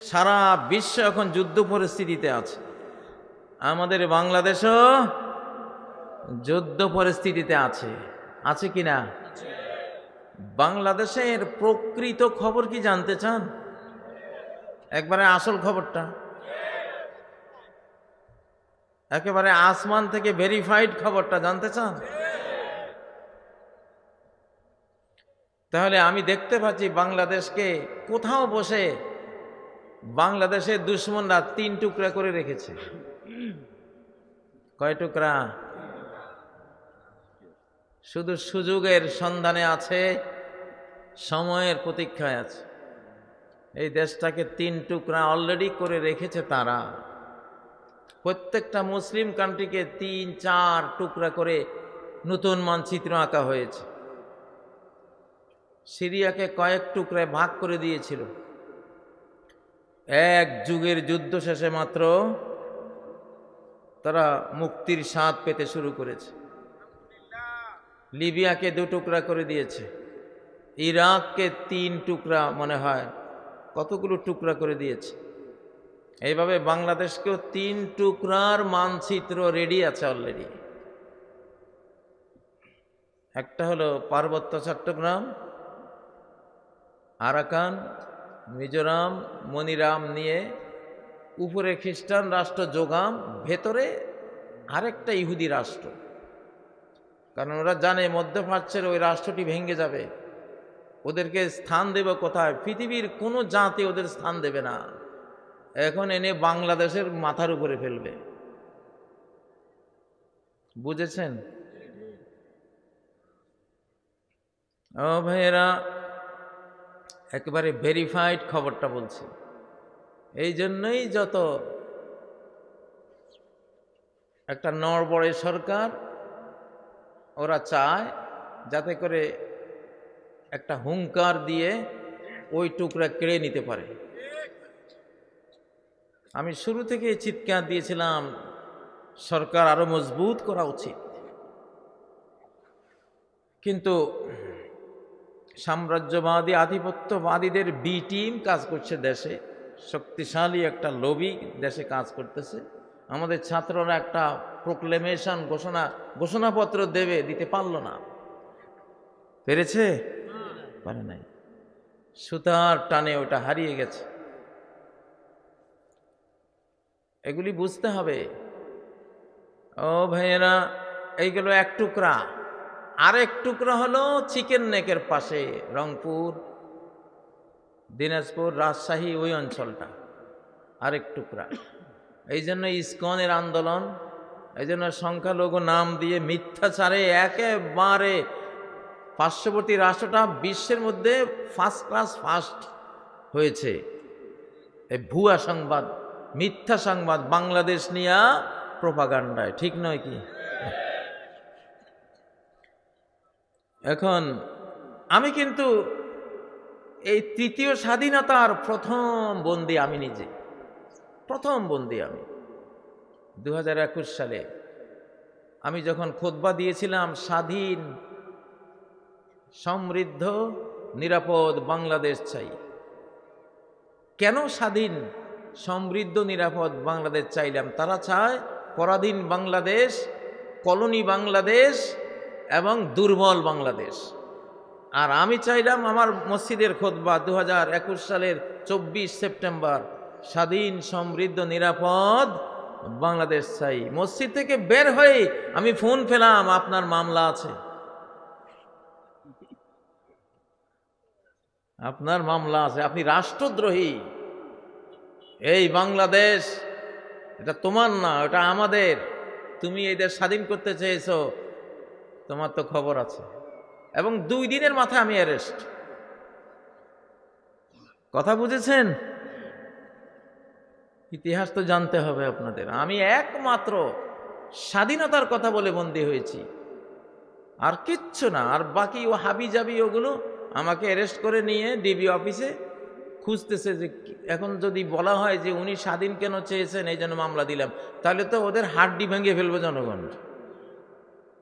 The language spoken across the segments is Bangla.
সারা বিশ্ব এখন যুদ্ধ পরিস্থিতিতে আছে, আমাদের বাংলাদেশও যুদ্ধ পরিস্থিতিতে আছে, আছে কিনা? বাংলাদেশের প্রকৃত খবর কি জানতে চান? একবারে আসল খবরটা, একেবারে আসমান থেকে ভেরিফাইড খবরটা জানতে চান? তাহলে আমি দেখতে পাচ্ছি বাংলাদেশকে কোথাও বসে বাংলাদেশের দুশ্মনরা 3 টুকরা করে রেখেছে। কয় টুকরা? শুধু সুযোগের সন্ধানে আছে, সময়ের প্রতীক্ষায় আছে। এই দেশটাকে 3 টুকরা অলরেডি করে রেখেছে তারা। প্রত্যেকটা মুসলিম কান্ট্রিকে 3-4 টুকরা করে নতুন মানচিত্র আঁকা হয়েছে। সিরিয়াকে কয়েক টুকরায় ভাগ করে দিয়েছিল। এক যুগের যুদ্ধ শেষে মাত্র তারা মুক্তির স্বাদ পেতে শুরু করেছে। লিবিয়াকে 2 টুকরা করে দিয়েছে, ইরাককে 3 টুকরা, মনে হয় কতগুলো টুকরা করে দিয়েছে। এইভাবে বাংলাদেশকেও 3 টুকরার মানচিত্র রেডি আছে অলরেডি। একটা হলো পার্বত্য চট্টগ্রাম, আরাকান, মিজোরাম, মনিরাম নিয়ে উপরে খ্রিস্টান রাষ্ট্র যোগাম, ভেতরে আরেকটা ইহুদি রাষ্ট্র। কারণ ওরা জানে মধ্যপ্রাচ্যের ওই রাষ্ট্রটি ভেঙে যাবে, ওদেরকে স্থান দেবে কোথায়? পৃথিবীর কোনো জাতি ওদের স্থান দেবে না, এখন এনে বাংলাদেশের মাথার উপরে ফেলবে। বুঝেছেন? ও ভাইয়েরা, একেবারে ভেরিফাইড খবরটা বলছি। এই জন্যই যত একটা নড়বড়ে সরকার, ওরা চায় যাতে করে একটা হুঙ্কার দিয়ে ওই টুকরা কেড়ে নিতে পারে। আমি শুরু থেকে চিৎকার দিয়েছিলাম সরকার আরো মজবুত করা উচিত, কিন্তু সাম্রাজ্যবাদী আধিপত্যবাদীদের বি টিম কাজ করছে দেশে, শক্তিশালী একটা লবি দেশে কাজ করতেছে। আমাদের ছাত্ররা একটা প্রোক্লেমেশন ঘোষণাপত্র দিতে পারলো না। পেরেছে? পারে নাই, সুতার টানে ওটা হারিয়ে গেছে। এগুলি বুঝতে হবে। ও ভাইয়েরা, এইগুলো 1 টুকরা। আরেক টুকরা হলো চিকেন নেকের পাশে, রংপুর, দিনাজপুর, রাজশাহী, ওই অঞ্চলটা আরেক টুকরা। এই জন্য ইসকনের আন্দোলন, এই জন্য সংখ্যালঘু নাম দিয়ে মিথ্যাচারে একেবারে পার্শ্ববর্তী রাষ্ট্রটা বিশ্বের মধ্যে ফার্স্ট হয়েছে। এই ভুয়া সংবাদ, মিথ্যা সংবাদ বাংলাদেশ নিয়ে প্রোপাগান্ডায়, ঠিক নয় কি? এখন আমি কিন্তু এই 3য় স্বাধীনতার প্রথম বন্দী আমি নিজে, প্রথম বন্দী আমি 2021 সালে। আমি যখন খুতবা দিয়েছিলাম স্বাধীন, সমৃদ্ধ, নিরাপদ বাংলাদেশ চাই। কেন স্বাধীন, সমৃদ্ধ, নিরাপদ বাংলাদেশ চাইলাম? তারা চায় পরাধীন বাংলাদেশ, কলোনি বাংলাদেশ এবং দুর্বল বাংলাদেশ। আর আমি চাইলাম আমার মসজিদের খুতবা 2021 সালের 24 সেপ্টেম্বর, স্বাধীন, সমৃদ্ধ, নিরাপদ বাংলাদেশ চাই। মসজিদ থেকে বের হয়ে আমি ফোন পেলাম, আপনার মামলা আছে, আপনার মামলা আছে, আপনি রাষ্ট্রদ্রোহী। এই বাংলাদেশ এটা তোমার না, এটা আমাদের। তুমি এই দেশ স্বাধীন করতে চেয়েছো, তোমার তো খবর আছে। এবং 2 দিনের মাথায় আমি অ্যারেস্ট। কথা বুঝেছেন? ইতিহাস তো জানতে হবে আপনাদের। আমি একমাত্র স্বাধীনতার কথা বলে বন্দী হয়েছি, আর কিচ্ছু না। আর বাকি ও হাবি জাবি ওগুলো আমাকে অ্যারেস্ট করে নিয়ে ডিবি অফিসে খুঁজতেছে যে এখন যদি বলা হয় যে উনি স্বাধীন কেন চেয়েছেন, এই জন্য মামলা দিলাম, তাহলে তো ওদের হাড্ডি ভেঙে ফেলবে জনগণ,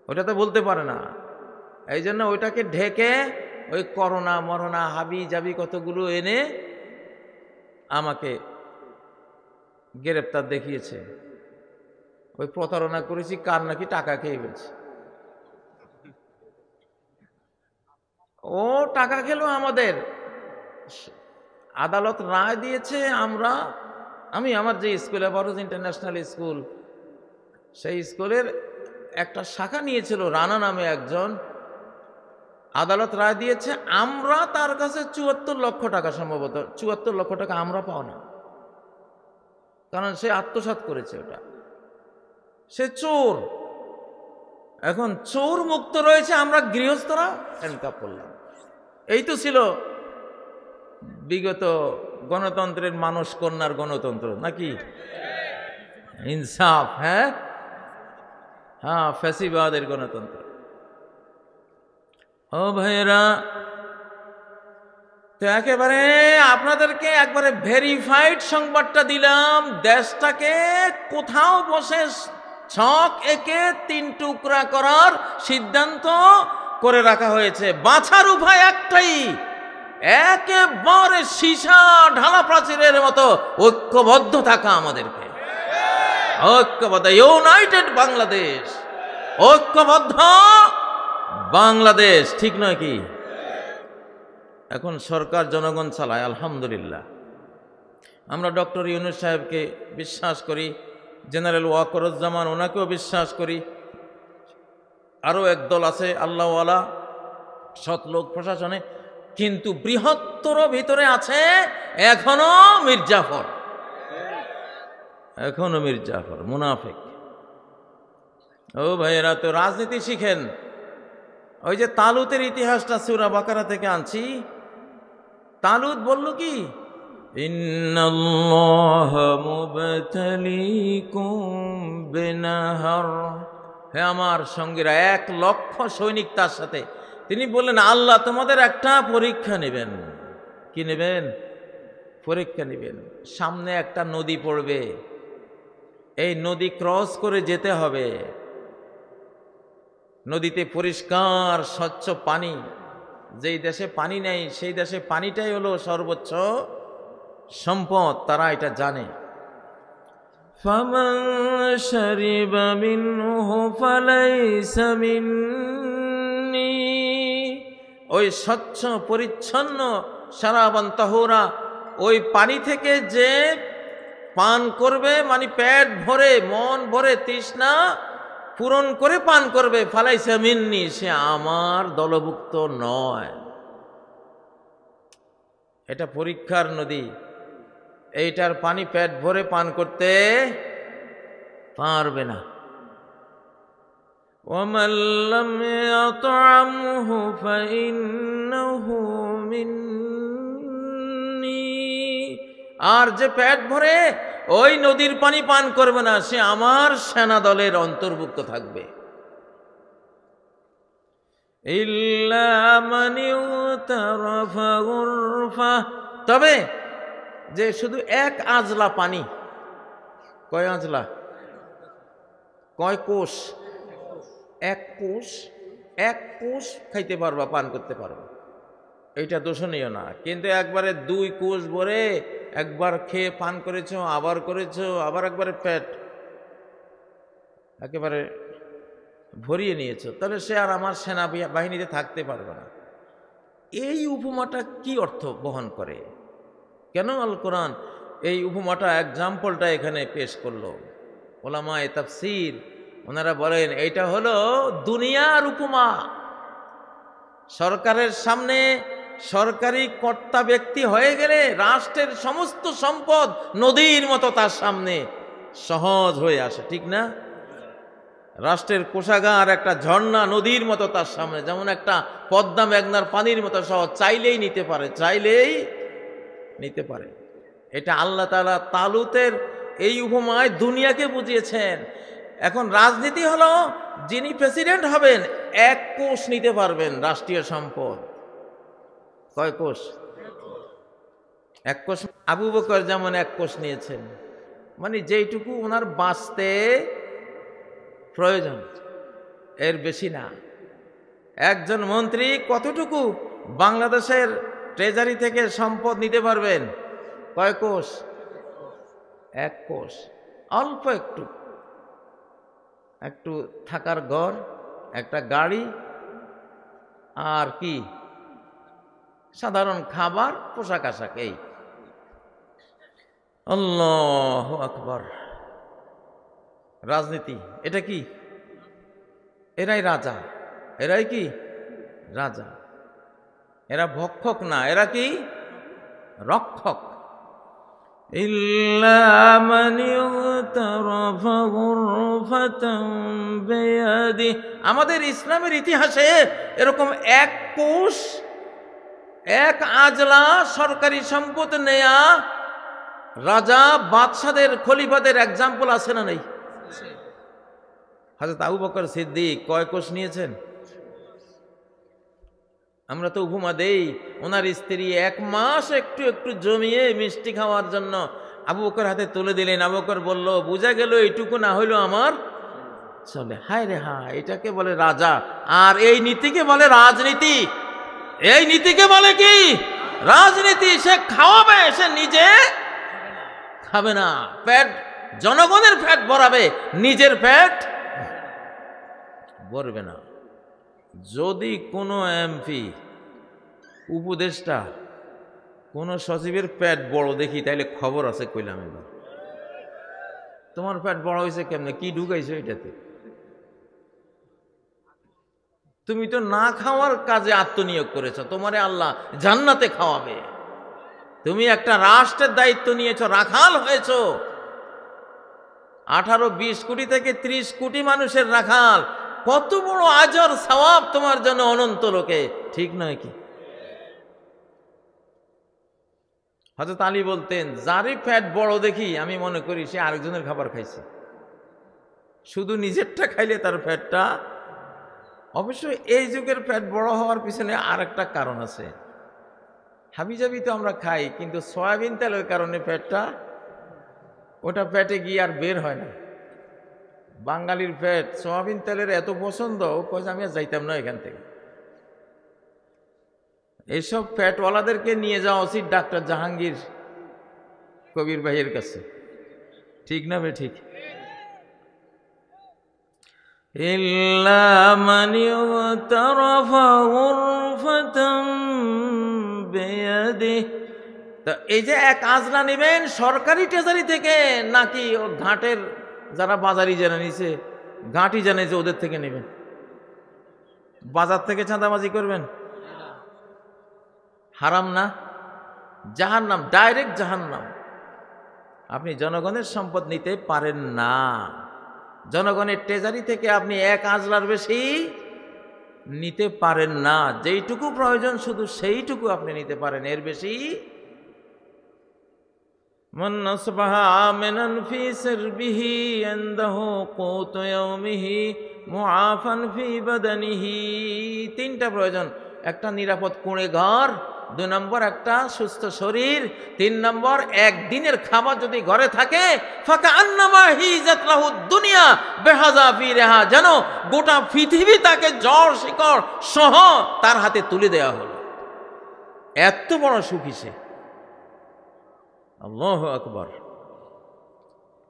ওটা তো বলতে পারে না। এই জন্য ওইটাকে ঢেকে ওই করোনা মরোনা হাবি জাবি কতগুলো এনে আমাকে গ্রেপ্তার দেখিয়েছে, ওই প্রতারণা করেছি কার নাকি টাকা খেয়ে ফেলছে। ও টাকা খেলো আমাদের, আদালত রায় দিয়েছে। আমি আমার যে স্কুলে বড়জ ইন্টারন্যাশনাল স্কুল, সেই স্কুলের একটা শাখা নিয়েছিল রানা নামে একজন, আদালত রায় দিয়েছে আমরা তার কাছে ৭৪ লক্ষ টাকা, সম্ভবত ৭৪ লক্ষ টাকা আমরা পাও না, কারণ সে আত্মসাৎ করেছে, ওটা সে চোর। এখন চোর মুক্ত রয়েছে, আমরা গৃহস্থরা হ্যান্ডকাপ করলাম। এই তো ছিল বিগত গণতন্ত্রের মানুষ কন্যার গণতন্ত্র নাকি? ইনসাফ, হ্যাঁ হ্যাঁ, ফ্যাসিবাদের গণতন্ত্র। ও ভাইয়েরা, তো একেবারে আপনাদেরকে একবারে ভেরিফাইড সংবাদটা দিলাম। দেশটাকে কোথাও বসে ছক একে ৩ টুকরা করার সিদ্ধান্ত করে রাখা হয়েছে। বাঁচার উপায় একটাই, একেবারে সীসা ঢালা প্রাচীরের মতো ঐক্যবদ্ধ থাকা আমাদেরকে। ঐক্যবদ্ধ, ইউনাইটেড বাংলাদেশ, ঐক্যবদ্ধ বাংলাদেশ, ঠিক নয় কি? এখন সরকার জনগণ চালায়, আলহামদুলিল্লাহ। আমরা ডক্টর ইউনূস সাহেবকে বিশ্বাস করি, জেনারেল ওয়াকরুজ্জামান ওনাকেও বিশ্বাস করি, আরও একদল আছে আল্লাহওয়ালা সৎ লোক প্রশাসনে, কিন্তু বৃহত্তর ভিতরে আছে এখনো মির্জাফর, এখনো মির্জাফর মুনাফিক। ও ভাইয়েরা, তো রাজনীতি শিখেন। ওই যে তালুতের ইতিহাসটা সূরা বাকারা থেকে আনছি। তালুত বলল কি, ইন্নাল্লাহা মুবতালিকুম বিনাহার, হে আমার সঙ্গীরা, ১ লক্ষ সৈনিক তার সাথে। তিনি বললেন, আল্লাহ তোমাদের একটা পরীক্ষা নেবেন। কি নেবেন? পরীক্ষা নেবেন। সামনে একটা নদী পড়বে, এই নদী ক্রস করে যেতে হবে। নদীতে পরিষ্কার স্বচ্ছ পানি, যেই দেশে পানি নেই সেই দেশে পানিটাই হলো সর্বোচ্চ সম্পদ, তারা এটা জানে। ফামান শারিবা মিনহু ফালাইসা মিন্নি, ওই স্বচ্ছ পরিচ্ছন্ন শারাবান তাহুরা, ওই পানি থেকে যে পান করবে, মানে পেট ভরে মন ভরে তৃষ্ণা পূরণ করে পান করবে, ফালাইসা মিন্নি, সে আমার দলভুক্ত নয়। এটা পরীক্ষার নদী, এইটার পানি পেট ভরে পান করতে পারবে না। ওয়ামান লাম ইয়াতআমহু ফাইন্নাহু মিন্নি, আর যে পেট ভরে ওই নদীর পানি পান করবে না, সে আমার সেনা দলের অন্তর্ভুক্ত থাকবে। ইল্লা মান ইউতারাফা গুরফা, তবে যে শুধু 1 আজলা পানি, কয় আজলা, কয় কোষ, 1 কোষ, 1 কোষ খাইতে পারবা, পান করতে পারবা, এইটা দোষণীয় না। কিন্তু একবারে 2 কোষ ভরে একবার খেয়ে পান করেছো, আবার করেছো, আবার একবারে পেট একেবারে ভরিয়ে নিয়েছো, তাহলে সে আর আমার সেনা বাহিনীতে থাকতে পারবে না। এই উপমাটা কি অর্থ বহন করে? কেন আল কোরআন এই উপমাটা, এক্সাম্পলটা এখানে পেশ করলো? ওলামায়ে তাফসীর ওনারা বলেন এইটা হলো দুনিয়ার উপমা। সরকারের সামনে সরকারি কর্তা ব্যক্তি হয়ে গেলে রাষ্ট্রের সমস্ত সম্পদ নদীর মতো তার সামনে সহজ হয়ে আসে, ঠিক না? রাষ্ট্রের কোষাগার একটা ঝর্ণা নদীর মতো তার সামনে, যেমন একটা পদ্মা মেঘনার পানির মতো সহজ, চাইলেই নিতে পারে, চাইলেই নিতে পারে। এটা আল্লাহ তাআলা তালুতের এই উপমায় দুনিয়াকে বুঝিয়েছেন। এখন রাজনীতি হলো, যিনি প্রেসিডেন্ট হবেন 1 কোষ নিতে পারবেন রাষ্ট্রীয় সম্পদ। কয় কোষ? 1 কোষ। আবু বকর যেমন 1 কোষ নিয়েছেন, মানে যেইটুকু ওনার বাঁচতে প্রয়োজন, এর বেশি না। একজন মন্ত্রী কতটুকু বাংলাদেশের ট্রেজারি থেকে সম্পদ নিতে পারবেন? কয় কোষ? এক কোষ, অল্প একটু, একটু থাকার ঘর, একটা গাড়ি, আর কি সাধারণ খাবার, পোশাক আশাক, এই। আল্লাহু আকবার। রাজনীতি এটা কি? এরাই রাজা, এরাই কি রাজা। এরা ভক্ষক না, এরা কি রক্ষক। ইল্লা মান ইগতারাফা গুরফাতান বিয়াদিহি। আমাদের ইসলামের ইতিহাসে এরকম এক কোষ, এক আজলা সরকারি সম্পদ নেয়া রাজা, বাদশাদের, খলিফাদের এক্সাম্পল আছে না নেই? হযরত আবু বকর সিদ্দিক কয় কোষ নিয়েছেন? আমরা তো উপমা দেই, ওনার স্ত্রী 1 মাস একটু একটু জমিয়ে মিষ্টি খাওয়ার জন্য আবু বকর হাতে তুলে দিলেন। আবু বকর বলল, বুঝা গেল এইটুকু না হইলো আমার চলে। হায় রে হায়, এটাকে বলে রাজা। আর এই নীতিকে বলে রাজনীতি। এই নীতিকে বলে কি? রাজনীতি। সে খাওয়াবে, সে নিজে খাবে না। পেট, জনগণের পেট ভরাবে, নিজের পেট ভরবে না। যদি কোনো এমপি, উপদেষ্টা, কোনো সচিবের পেট বড় দেখি, তাইলে খবর আছে কইলাম, এবার তোমার পেট বড় হয়েছে কেমনে, কি ঢুকাইছো এটাতে? তুমি তো না খাওয়ার কাজে আত্মনিয়োগ করেছ, তোমারে আল্লাহ জান্নাতে খাওয়াবে। তুমি একটা রাষ্ট্রের দায়িত্ব নিয়েছো, রাখাল হয়েছো। 18-20 কোটি থেকে 30 কোটি মানুষের রাখাল। কত বড় আজর সওয়াব তোমার জন্য অনন্ত লোকে, ঠিক নয় কি? হযরত আলী বলতেন, যারই পেট বড় দেখি আমি মনে করি সে আরেকজনের খাবার খাইছে। শুধু নিজেরটা খাইলে তার পেটটা। অবশ্যই এই যুগের পেট বড় হওয়ার পিছনে আর একটা কারণ আছে। হাবিজাবি তো আমরা খাই, কিন্তু সয়াবিন তেলের কারণে পেটটা, ওটা পেটে গিয়ে আর বের হয় না। বাঙালির পেট সয়াবিন তেলের এত পছন্দ, কয় আমি আর যাইতাম না এখান থেকে। এইসব পেটওয়ালাদেরকে নিয়ে যাওয়া উচিত ডাক্তার জাহাঙ্গীর কবির ভাইয়ের কাছে, ঠিক না বে ঠিক? ইল্লা মান ইগতারাফা গুরফাতান বিয়াদিহি। তো এই যে এক আজলা নেবেন সরকারি ট্রেজারি থেকে, নাকি ও ঘাটের যারা বাজারি জানা নিছে, ঘাটি জানে যে ওদের থেকে নেবেন? বাজার থেকে চাঁদাবাজি করবেন? হারাম না? জাহান্নাম, ডাইরেক্ট জাহান্নাম। আপনি জনগণের সম্পদ নিতে পারেন না। জনগণের ট্রেজারি থেকে আপনি এক আজলার বেশি নিতে পারেন না। যেইটুকু প্রয়োজন শুধু সেইটুকু আপনি নিতে পারেন, এর বেশি। মান আসবাহা আমিনান ফি সিরবিহি ইনদাহু কুতু ইয়াউমিহি মুআফান ফি বাদানিহি। 3টা প্রয়োজন। একটা নিরাপদ কুঁড়ে ঘর, 2 নম্বর একটা সুস্থ শরীর, 3 নম্বর একদিনের খাবার যদি ঘরে থাকে, ফাকা আন্নামা হিজাত লাহু দুনিয়া বিহাযা ফিরহা, যেন গোটা পৃথিবী তাকে জ্বর শিকড় সহ তার হাতে তুলে দেওয়া হলো। এত বড় সুখী সে। আল্লাহু আকবার।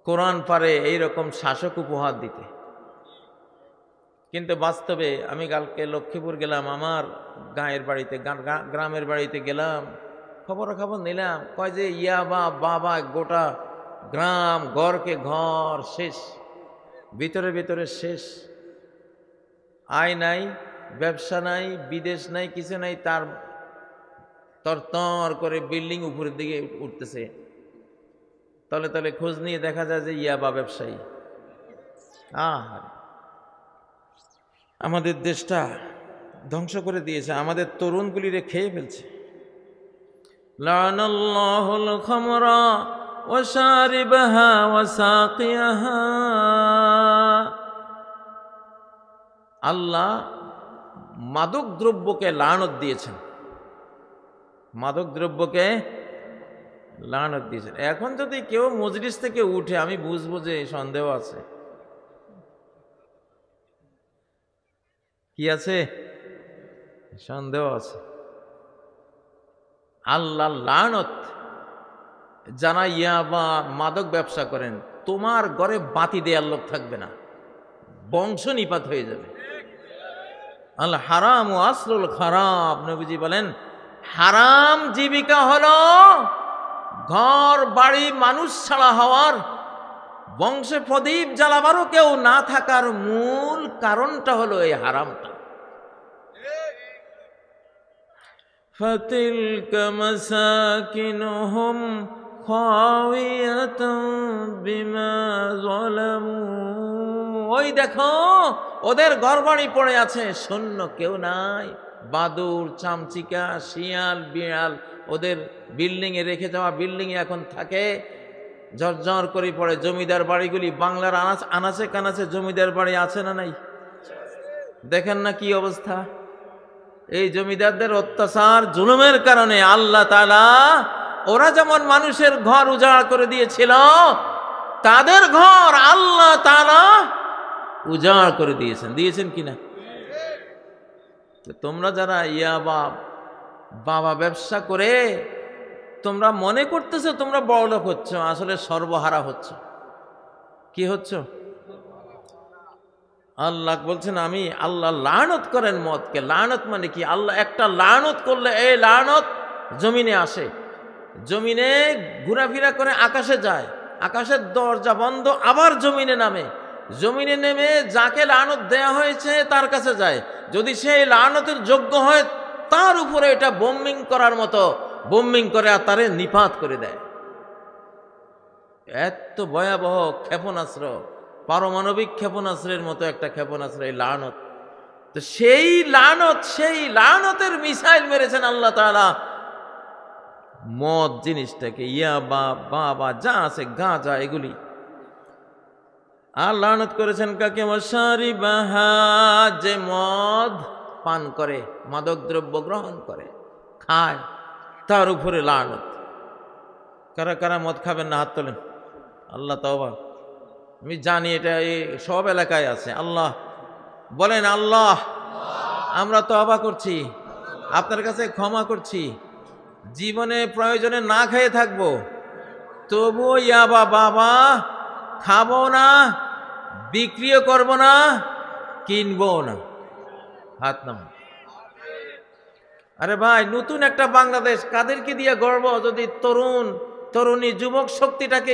কোরআন পারে এইরকম শাসক উপহার দিতে। কিন্তু বাস্তবে আমি কালকে লক্ষ্মীপুর গেলাম, আমার গাঁয়ের বাড়িতে, গ্রামের বাড়িতে গেলাম, খবর নিলাম, কয় যে বাবা গোটা গ্রাম, ঘরকে ঘর শেষ, ভিতরে ভিতরে শেষ। আয় নাই, ব্যবসা নাই, বিদেশ নাই, কিছু নাই, তার তরতর করে বিল্ডিং উপরের দিকে উঠতেছে। তলে তলে খোঁজ নিয়ে দেখা যায় যে ইয়াবা ব্যবসায়ী। আমাদের দেশটা ধ্বংস করে দিয়েছে, আমাদের তরুণগুলিরে খেয়ে ফেলছে। লানাল্লাহুল খামরা ওয়া শারিবাহা ওয়া সাকিয়াহা। আল্লাহ মাদক দ্রব্যকে লানত দিয়েছেন, মাদক দ্রব্যকে লানত দিয়েছেন। এখন যদি কেউ মজলিস থেকে উঠে, আমি বুঝবো যে সন্দেহ আছে। কি আছে? সন্দেহ আছে। আল্লাহ লানত। যারা ইয়াবা মাদক ব্যবসা করেন, তোমার ঘরে বাতি দেওয়ার লোক থাকবে না, বংশ নিপাত হয়ে যাবে। আল হারাম ও আসলুল খারাপ, নবীজি বলেন হারাম জীবিকা হলো ঘর বাড়ি মানুষ ছাড়া হওয়ার, বংশে প্রদীপ জ্বালাবারও কেউ না থাকার মূল কারণটা হলো এই হারামটা। ফাতিলকা মাসাকিনুহুম খাওয়িয়াতান বিমা যালামু, ওই দেখো ওদের ঘরবাড়ি পড়ে আছে, শূন্য, কেউ নাই, বাদুর চামচিকা শিয়াল বিড়াল ওদের বিল্ডিং এ রেখে যাওয়া বিল্ডিং এ এখন থাকে, ঝরঝর করে পড়ে। জমিদার বাড়িগুলি, বাংলার আনাচে কানাচে জমিদার বাড়ি আছে না নাই? দেখেন না কি অবস্থা। এই জমিদারদের অত্যাচার জুলুমের কারণে আল্লাহ তাআলা ওরা যেমন মানুষের ঘর উজাড় করে দিয়েছিল, তাদের ঘর আল্লাহ তাআলা উজাড় করে দিয়েছেন কিনা? তোমরা যারা বাবা ব্যবসা করে তোমরা মনে করতেছো তোমরা বড়লোক হচ্ছ, আসলে সর্বহারা হচ্ছ। কি হচ্ছ? আল্লাহ বলছেন আমি আল্লাহ লানত করেন মদকে। লানত মানে কি? আল্লাহ একটা লানত করলে এই লানত জমিনে আসে, জমিনে ঘোরাফেরা করে আকাশে যায়, আকাশের দরজা বন্ধ, আবার জমিনে নামে, জমিনে নেমে যাকে লানত দেয়া হয়েছে তার কাছে যায়, যদি সেই লানতের যোগ্য হয় তার উপরে এটা বোম্বিং করার মতো বোম্বিং করে আর তারে নিপাত করে দেয়। এত ভয়াবহ ক্ষেপণাস্ত্র, পারমাণবিক ক্ষেপণাস্ত্রের মতো একটা ক্ষেপণাস্ত্র এই লানত। তো সেই লানতের মিসাইল মেরেছেন আল্লাহ তাআলা মদ জিনিসটাকে, বাবা যা আছে গাঁজা এগুলি, আর লানত করেছেন কাকে? ওয়াশারিবাহা, যে মদ পান করে, মাদক দ্রব্য গ্রহণ করে, খায়, তার উপরে লানত। কারা কারা মদ খাবেন না হাত তোলেন। আল্লাহ তওবা, আমি জানি এটা এই সব এলাকায় আছে। আল্লাহ বলেন, আল্লাহ আমরা তওবা করছি, আপনার কাছে ক্ষমা করছি, জীবনে প্রয়োজনে না খেয়ে থাকবো, তবু বাবা খাবো না, বিক্রিও করব না, কিনবো না। হাত নাম। আরে ভাই, নতুন একটা বাংলাদেশ কাদেরকে দিয়ে গর্ব যদি তরুণী যুবক শক্তিটাকে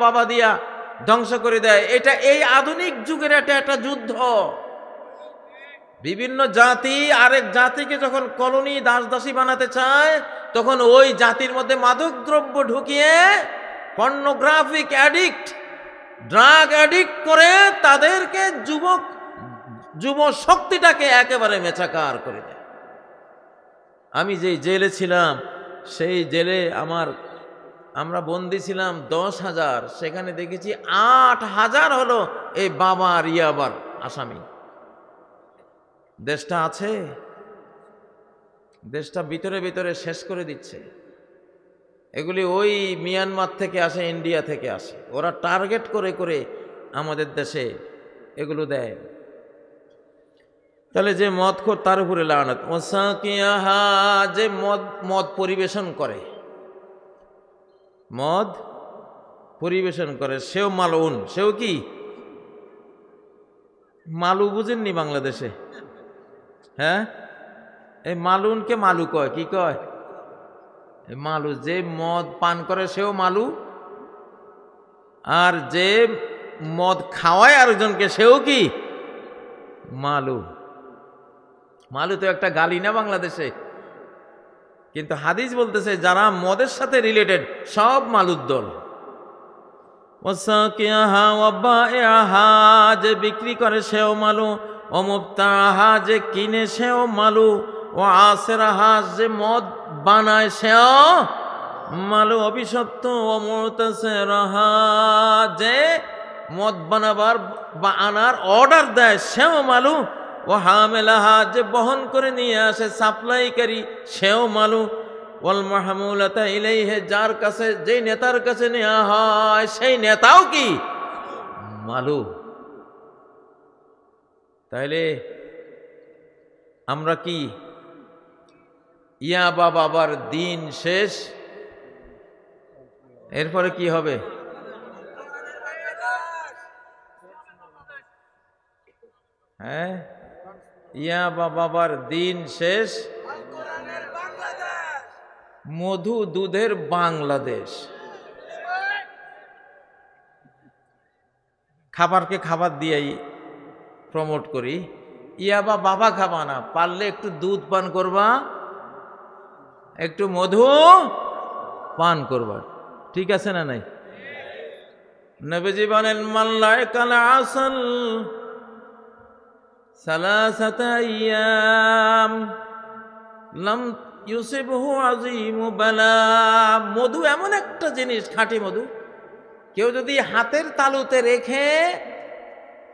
বাবা দিয়া ধ্বংস করে দেয়। এটা এই আধুনিক যুগের একটা যুদ্ধ। বিভিন্ন জাতি আরেক জাতিকে যখন কলোনি দাসদাসী বানাতে চায়, তখন ওই জাতির মধ্যে মাদক দ্রব্য ঢুকিয়ে পর্নোগ্রাফিক অ্যাডিক্ট, ড্রাগ অ্যাডিক্ট করে তাদেরকে যুব শক্তিটাকে একেবারে মেচাকার করে দেয়। আমি যেই জেলে ছিলাম, সেই জেলে আমরা বন্দি ছিলাম 10,000, সেখানে দেখেছি 8,000 হলো এই বাবা আর ইয়াবার আসামি। দেশটা আছে, দেশটা ভিতরে ভিতরে শেষ করে দিচ্ছে। এগুলি ওই মিয়ানমার থেকে আসে, ইন্ডিয়া থেকে আসে, ওরা টার্গেট করে করে আমাদের দেশে এগুলো দেয়। তাহলে যে মদখোর তার উপরে লানত। ওয়াসাকিয়াহা, যে মদ পরিবেশন করে, মদ পরিবেশন করে, সেও মালউন। সেও কি? মালু বুঝেননি বাংলাদেশে? হ্যাঁ, এই মালুনকে মালু কয়। কি কয়? মালু। যে মদ পান করে সেও মালু, আর যে মদ খাওয়ায় আরেকজনকে সেও কি? মালু। মালু তো একটা গালি না বাংলাদেশে? কিন্তু হাদিস বলতেছে যারা মদের সাথে রিলেটেড সব মালুর দল। ওয়াসাকিয়াহা ওয়া বায়আহা, যে বিক্রি করে সেও মালু, ও মুবতাআহা, যে কিনে সেও মালু, ও আসরাহা, যে মদ বানায় সেও মালু। অভিশপ্ত। ও মুতাসিরাহা, যে মদ বানাবার বা আনার অর্ডার দেয় সেও মালু। ও হামেলাহা, যে বহন করে নিয়ে আসে সাপ্লাইকারী সেও মালু। ওয়াল মাহমুলাতা ইলাইহি, যার কাছে, যেই নেতার কাছে নেওয়া হয় সেই নেতাও কি? মালু। তাইলে আমরা কি বাবার দিন শেষ? এরপরে কি হবে? হ্যাঁ, ইয়া বাবার দিন শেষ, মধু দুধের বাংলাদেশ। খাবারকে খাবার দিয়েই প্রমোট করি। ইয়া বাবা খাবা না, পারলে একটু দুধ পান করবা, একটু মধু পান করবা। ঠিক আছে না নাই? নবীজি বলেন মাল্লায় কালা আসল সালাসাতা আইয়াম লাম ইউসিবহু আযীমু বালা। মধু এমন একটা জিনিস, খাঁটি মধু, কেউ যদি হাতের তালুতে রেখে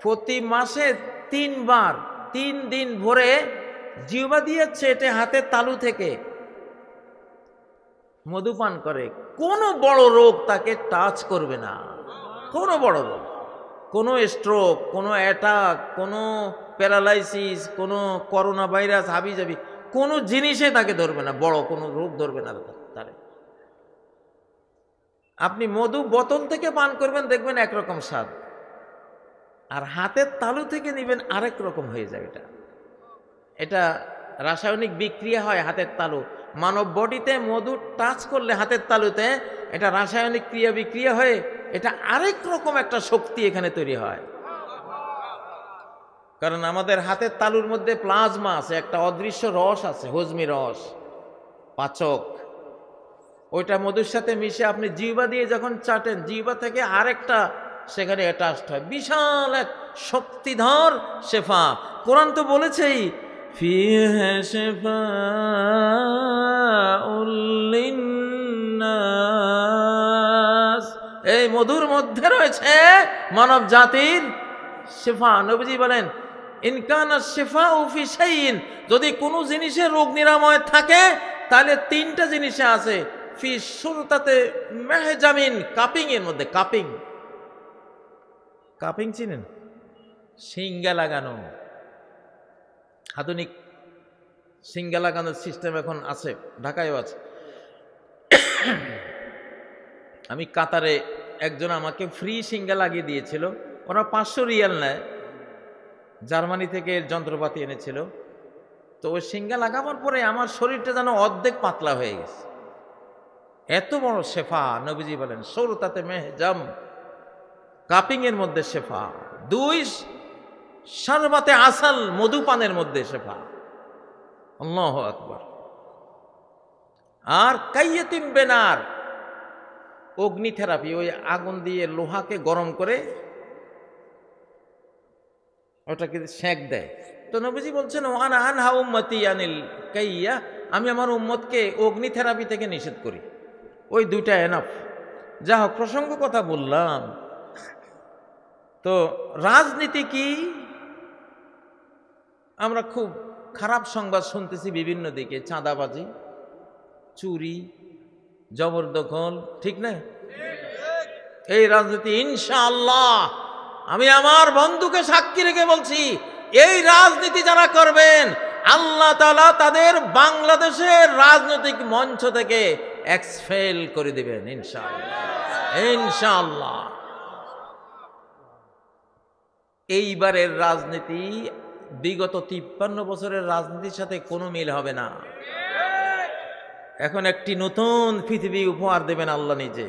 প্রতি মাসে 3 বার 3 দিন ভরে জিহ্বা দিয়ে চেটে হাতের তালু থেকে মধু পান করে, কোনো বড় রোগ তাকে টাচ করবে না। কোনো বড় রোগ, কোনো স্ট্রোক, কোনো অ্যাটাক, কোনো প্যারালাইসিস, কোনো করোনা ভাইরাস, হাবিজাবি কোনো জিনিসে তাকে ধরবে না, বড় কোনো রোগ ধরবে না তারে। আপনি মধু বোতল থেকে পান করবেন, দেখবেন একরকম স্বাদ, আর হাতের তালু থেকে নেবেন আরেক রকম হয়ে যায়। এটা রাসায়নিক বিক্রিয়া হয় হাতের তালু। মানব বডিতে মধু টাচ করলে হাতের তালুতে এটা রাসায়নিক ক্রিয়া বিক্রিয়া হয়ে এটা আরেক রকম একটা শক্তি এখানে তৈরি হয়। কারণ আমাদের হাতের তালুর মধ্যে প্লাজমা আছে, একটা অদৃশ্য রস আছে, হজমি রস, পাচক। ওইটা মধুর সাথে মিশে আপনি জিহ্বা দিয়ে যখন চাটেন, জিহ্বা থেকে আরেকটা সেখানে অ্যাটাচড হয়, বিশাল এক শক্তিধর শেফা। কোরআন তো বলেছেই ফিহা শিফাউল লিন্নাস, এই মধুর মধ্যে রয়েছে মানব জাতির শিফা। নবীজি বলেন ইনকানা শিফাউ ফি শাইইন, যদি কোনো জিনিসে রোগ নিরাময় থাকে তাহলে 3টা জিনিসে আছে। ফি সুরতাতে মেহজামিন, কাপিং এর মধ্যে। কাপিং, কাপিং চিনেন? সিঙ্গা লাগানো, আধুনিক সিঙ্গা লাগানোর সিস্টেম এখন আছে, ঢাকায়ও আছে। আমি কাতারে একজন আমাকে ফ্রি সিঙ্গা লাগিয়ে দিয়েছিল, ওরা 500 রিয়াল নেয়, জার্মানি থেকে যন্ত্রপাতি এনেছিল। তো ওই সিঙ্গা লাগাবার পরে আমার শরীরটা যেন অর্ধেক পাতলা হয়ে গেছে, এত বড় শেফা। নবীজি বলেন সৌরতাতে মেহজাম, কাপিং এর মধ্যে শেফা। 2 শরবতে আসাল, মধুপানের মধ্যে শেফা। আল্লাহু আকবার। আর কাইয়াতিম বেনার, অগ্নি থেরাপি, ওই আগুন দিয়ে লোহাকে গরম করে ওটাকে সেঁক দেয়। তো নবীজি বলছেন ওয়ানা আনহা উম্মতি আনিল কাইয়া, আমি আমার উম্মতকে অগ্নি থেরাপি থেকে নিষেধ করি। ওই 2টা এনাফ। যা হোক, প্রসঙ্গ কথা বললাম। তো রাজনীতি কি? আমরা খুব খারাপ সংবাদ শুনতেছি বিভিন্ন দিকে, চাঁদাবাজি, চুরি, জবরদখল, ঠিক না? এই রাজনীতি ইনশাআল্লাহ আমি আমার বন্ধুকে সাক্ষী রেখে বলছি, এই রাজনীতি যারা করবেন আল্লাহ তাআলা তাদের বাংলাদেশের রাজনৈতিক মঞ্চ থেকে এক্সপেল করে দিবেন ইনশাআল্লাহ, ইনশাআল্লাহ। এইবারের রাজনীতি বিগত 53 বছরের রাজনীতির সাথে কোনো মিল হবে না। এখন একটি নতুন পৃথিবী উপহার দেবেন আল্লাহ নিজে।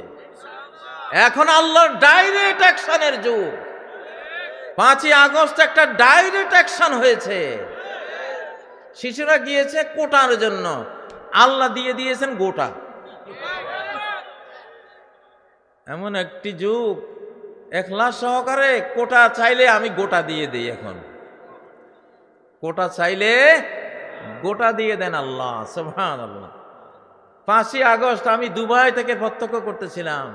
এখন আল্লাহর ডাইরেক্ট অ্যাকশনের যুগ। 5ই আগস্ট একটা ডাইরেক্ট অ্যাকশন হয়েছে। শিশুরা গিয়েছে কোটার জন্য, আল্লাহ দিয়ে দিয়েছেন গোটা। এমন একটি যুগ, ইখলাস সহকারে কোটা চাইলে আমি গোটা দিয়ে দিই। এখন কোটা চাইলে গোটা দিয়ে দেন আল্লাহ, সুবহানাল্লাহ। 5ই আগস্ট আমি দুবাই থেকে প্রত্যক্ষ করতেছিলাম।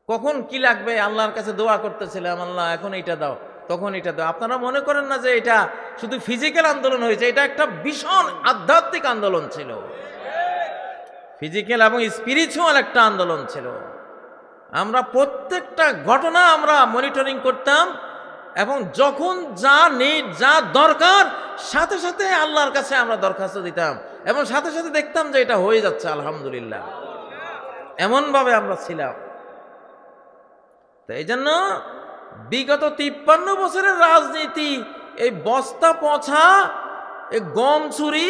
কখন কি লাগবে আল্লাহর কাছে দোয়া করতেছিলাম, আল্লাহ এখন এইটা দাও, তখন এটা দাও। আপনারা মনে করেন না যে এটা শুধু ফিজিক্যাল আন্দোলন হয়েছে, এটা একটা ভীষণ আধ্যাত্মিক আন্দোলন ছিল, ফিজিক্যাল এবং স্পিরিচুয়াল একটা আন্দোলন ছিল। আমরা প্রত্যেকটা ঘটনা আমরা মনিটরিং করতাম এবং যখন যা নিড, যা দরকার, সাথে সাথে আল্লাহর কাছে আমরা দরখাস্ত দিতাম এবং সাথে সাথে দেখতাম যে এটা হয়ে যাচ্ছে, আলহামদুলিল্লাহ। এমনভাবে আমরা ছিলাম। তো এই জন্য বিগত 53 বছরের রাজনীতি, এই বস্তা পচা, এই গম চুরি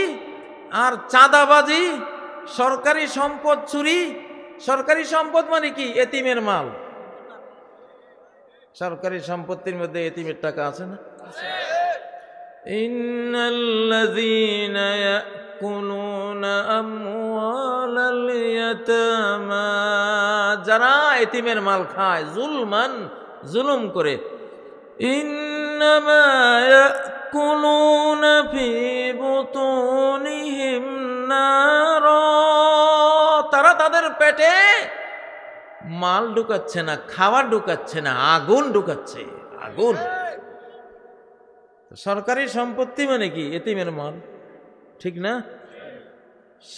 আর চাঁদাবাজি, সরকারি সম্পদ চুরি। সরকারি সম্পদ মানে কি? এতিমের মাল। সরকারি সম্পত্তির মধ্যে এতিমের টাকা আছে না? ইন্নাল্লাযীনা ইয়াকুলুনা আমওয়ালাল ইয়াতামা, যারা এতিমের মাল খায় জুলমান, জুলুম করে, ইন্নামা ইয়াকুলুনা ফি বুতুনিহিম নারা, তারা তাদের পেটে মাল ঢুকাচ্ছে না, খাবার ঢুকাচ্ছে না, আগুন ঢুকাচ্ছে, আগুন। সরকারি সম্পত্তি মানে কি? এতিমের মাল, ঠিক না?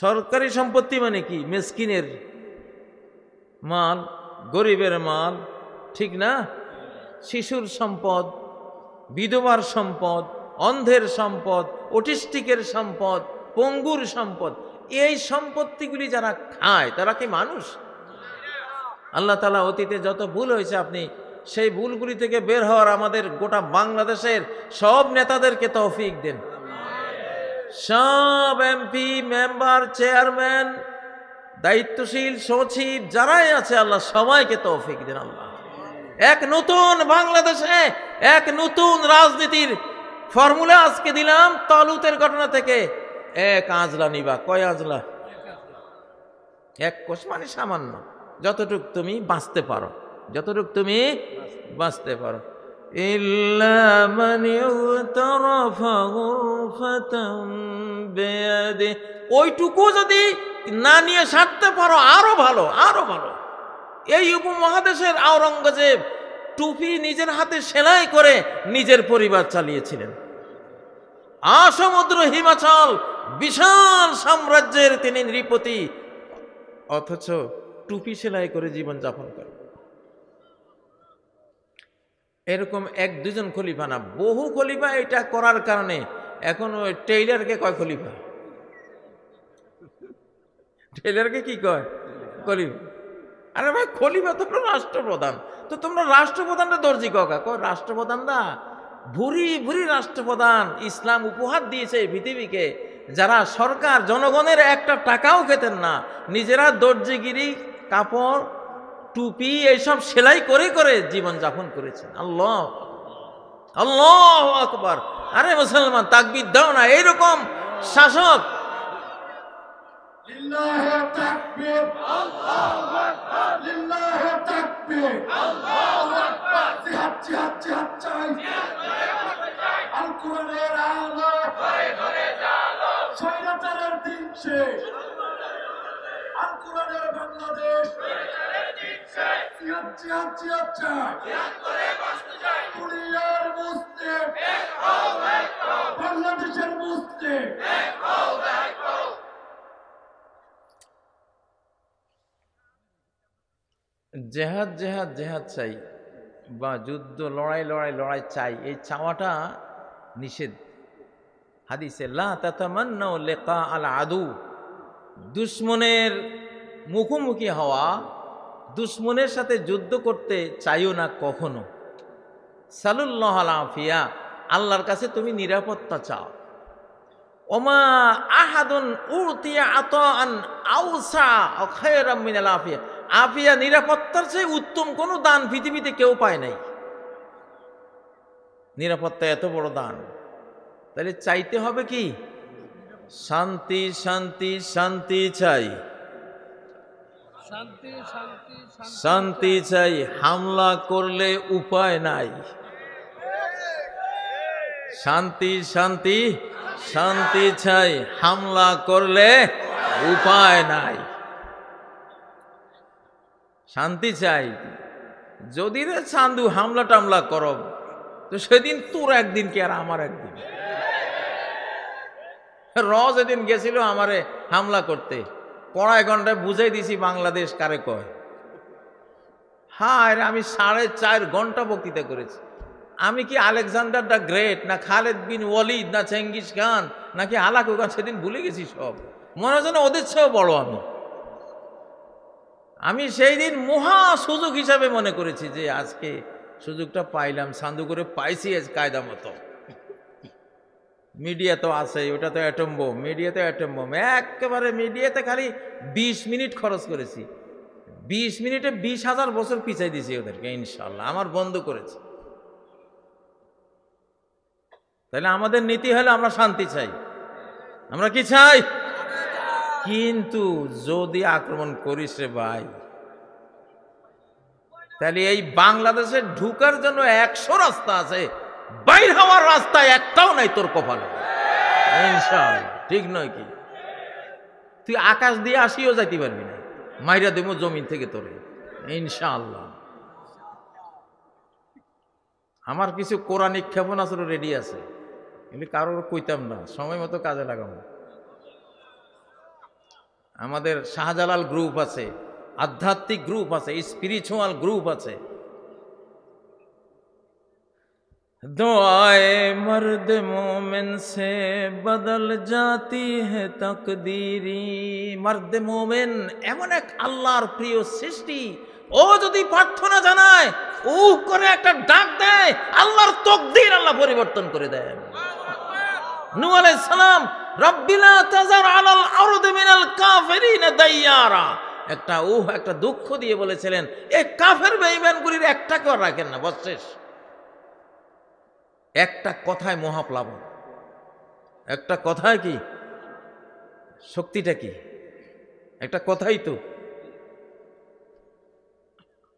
সরকারি সম্পত্তি মানে কি? মিসকিনের মাল, গরিবের মাল, ঠিক না? শিশুর সম্পদ, বিধবার সম্পদ, অন্ধের সম্পদ, অটিস্টিকের সম্পদ, পঙ্গুর সম্পদ, এই সম্পত্তিগুলি যারা খায় তারা কি মানুষ? আল্লাহ তাআলা অতীতে যত ভুল হয়েছে আপনি সেই ভুলগুলি থেকে বের হওয়ার আমাদের গোটা বাংলাদেশের সব নেতাদেরকে তৌফিক দেন। সব এমপি, মেম্বার, চেয়ারম্যান, দায়িত্বশীল সচিব যারাই আছে আল্লাহ সবাইকে তৌফিক দেন। আল্লাহ এক নতুন বাংলাদেশে এক নতুন রাজনীতির ফর্মুলা আজকে দিলাম তালুতের ঘটনা থেকে। এক আজলা নিবা। কয় আজলা? এক কোষ মানে সামান্য, যতটুক তুমি বাঁচতে পারো, যতটুক তুমি বাঁচতে পারো। ইল্লা মান ইউতারাফা গুরফাতাম বিয়াদি, ওইটুকু যদি না নিয়ে সারতে পারো আরো ভালো, আরো ভালো। এই উপমহাদেশের আওরঙ্গজেব টুপি নিজের হাতে সেলাই করে নিজের পরিবার চালিয়েছিলেন। আসমুদ্র হিমাচল বিশাল সাম্রাজ্যের তিনি নৃপতি, অথচ টুপি সেলাই করে জীবন যাপন করে। এরকম এক দুজন খলিফা না, বহু খলিফা এটা করার কারণে এখন ওই টেইলারকে কয় খলিফা। টেইলারকে কি কয়? খলিফা। আরে ভাই খলিফা তোমরা রাষ্ট্রপ্রধান, তো তোমরা রাষ্ট্রপ্রধানরা দর্জি কাকা কয় রাষ্ট্রপ্রধানরা ভুরি ভুরি রাষ্ট্রপ্রধান ইসলাম উপহার দিয়েছে পৃথিবীকে, যারা সরকার জনগণের একটা টাকাও খেতেন না, নিজেরা দর্জিগিরি, কাপড়, টুপি এইসব সেলাই করে করে জীবন যাপন করেছেন। আল্লাহ আল্লাহু আকবার। আরে মুসলমান তাকবীর দাও না, এইরকম শাসক। লিল্লাহি তাকবীর, আল্লাহু আকবার, লিল্লাহি তাকবীর, আল্লাহু আকবার। জিহাদ জিহাদ জিহাদ চাই, আল কোরআনের আলো ঘরে ঘরে জ্বালো, স্বৈরাচারের দিন শেষ, আল কোরআনের বাংলাদেশ, স্বৈরাচারের দিন শেষ। জিহাদ জিহাদ জিহাদ চাই, জিহাদ করে বাঁচতে চাই। দুনিয়ার মুসলিম এক হও, এক হও, বাংলাদেশের মুসলিম এক হও, এক হও। জেহাদ জেহাদ জেহাদ চাই বা যুদ্ধ লড়াই লড়াই লড়াই চাই, এই চাওয়াটা নিষেধ হাদিসে। লা তাতামান্নাউ লিকা আল আদু, দুশ্মনের মুখোমুখি হওয়া, দুশ্মনের সাথে যুদ্ধ করতে চাইও না কখনো। সালুল্লাহ আল আফিয়া, আল্লাহর কাছে তুমি নিরাপত্তা চাও। ওমা আহাদুন উতিয়া আতাআন আওসা খায়রাম মিনাল আফিয়া, আফিয়া নিরাপত্তার চেয়ে উত্তম কোন দান পৃথিবীতে কেউ পায় নাই। নিরাপত্তা এত বড় দান, তাহলে চাইতে হবে কি? শান্তি শান্তি শান্তি চাই, শান্তি চাই। হামলা করলে উপায় নাই। শান্তি শান্তি শান্তি চাই, হামলা করলে উপায় নাই। শান্তি চাই। যদি রে চান্দু হামলা টামলা করব, তো সেদিন তোর একদিন কি আর আমার একদিন। যেদিন গেছিল আমারে হামলা করতে, কড়াই ঘন্টায় বুঝাই দিছি বাংলাদেশ কারে কয়। হ্যাঁ, আমি 4.5 ঘন্টা বক্তৃতা করেছি। আমি কি আলেকজান্ডার দ্য গ্রেট, না খালেদ বিন ওয়ালিদ, না চেঙ্গিস খান, নাকি হালাকু খান, সেদিন ভুলে গেছি সব। মনে হচ্ছে না ওদের চেয়েও বড় আমি। আমি সেই দিন মহা সুযোগ হিসাবে মনে করেছি যে আজকে সুযোগটা পাইলাম, সান্দু করে পাইছি আজ কায়দা মতো। মিডিয়া তো আছে, ওটা তো অ্যাটম বোম, মিডিয়াতে অ্যাটম বোম। একেবারে মিডিয়াতে খালি 20 মিনিট খরচ করেছি, 20 মিনিটে 20,000 বছর পিছাই দিয়েছি ওদেরকে ইনশাল্লাহ, আমার বন্ধ করেছে। তাহলে আমাদের নীতি হলো আমরা শান্তি চাই, আমরা কি চাই? কিন্তু যদি আক্রমণ করিস রে ভাই, তাহলে এই বাংলাদেশে ঢুকার জন্য 100 রাস্তা আছে, বাইর হওয়ার রাস্তা একটাও নাই তোর কপালে ইনশাআল্লাহ। ঠিক নয় কি? তুই আকাশ দিয়ে আসিও যাইতে পারবি না, মাইরা দেবো জমিন থেকে তোরে ইনশাআল্লাহ। আমার কিছু কোরআনিক ক্ষেপণাস্ত্র রেডি আছে, এগুলি কারোর কইতাম না, সময় মতো কাজে লাগাবো। আমাদের শাহজালাল গ্রুপ আছে, আধ্যাত্মিক গ্রুপ আছে, স্পিরিচুয়াল গ্রুপ আছে। दुआए मर्द मोमिन से बदल जाती है तकदीरी। मर्द मोमिन এমন এক আল্লাহর প্রিয় সৃষ্টি, ও যদি প্রার্থনা জানায়, ও করে একটা ডাক দেয়, আল্লাহর তকদির আল্লাহ পরিবর্তন করে দেয়। নূহ আলাইহিস সালাম রাব্বি লা তাযার আলাল আরদি মিনাল কাফিরিনা দাইয়ারা, একটা দুঃখ দিয়ে বলেছিলেন, এই কাফের বেঈমানগুলির একটাকেও রাখেন না। বস শেষ। একটা কথায় মহাপ্লাবন, একটা কথায় কি শক্তিটা কি, একটা কথাই তো।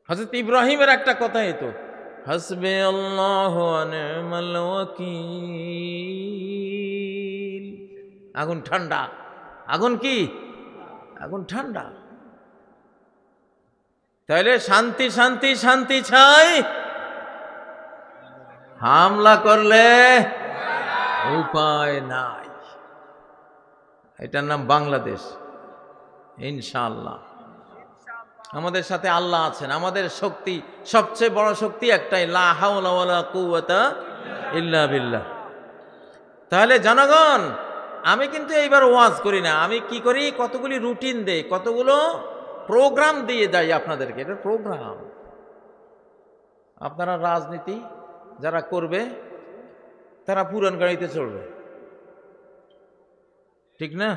হযরত ইব্রাহিমের একটা কথাই তো, হাসবি আল্লাহু ওয়া নি'মাল ওয়াকিল। আগুন ঠান্ডা, আগুন কি, আগুন ঠান্ডা। তাহলে শান্তি শান্তি শান্তি চাই, হামলা করলে উপায় নাই। এটার নাম বাংলাদেশ ইনশাআল্লাহ। আমাদের সাথে আল্লাহ আছেন, আমাদের শক্তি, সবচেয়ে বড় শক্তি একটাই, লা হাওলা ওয়ালা কুওয়াতা ইল্লা বিল্লাহ। তাহলে জনগণ, আমি কিন্তু এইবার ওয়াজ করি না, আমি কি করি, কতগুলি রুটিন দেই, কতগুলো প্রোগ্রাম দিয়ে যাই আপনাদেরকে। এটা প্রোগ্রাম। আপনারা রাজনীতি যারা করবে তারা পুরান গাড়িতে চলবে, ঠিক না?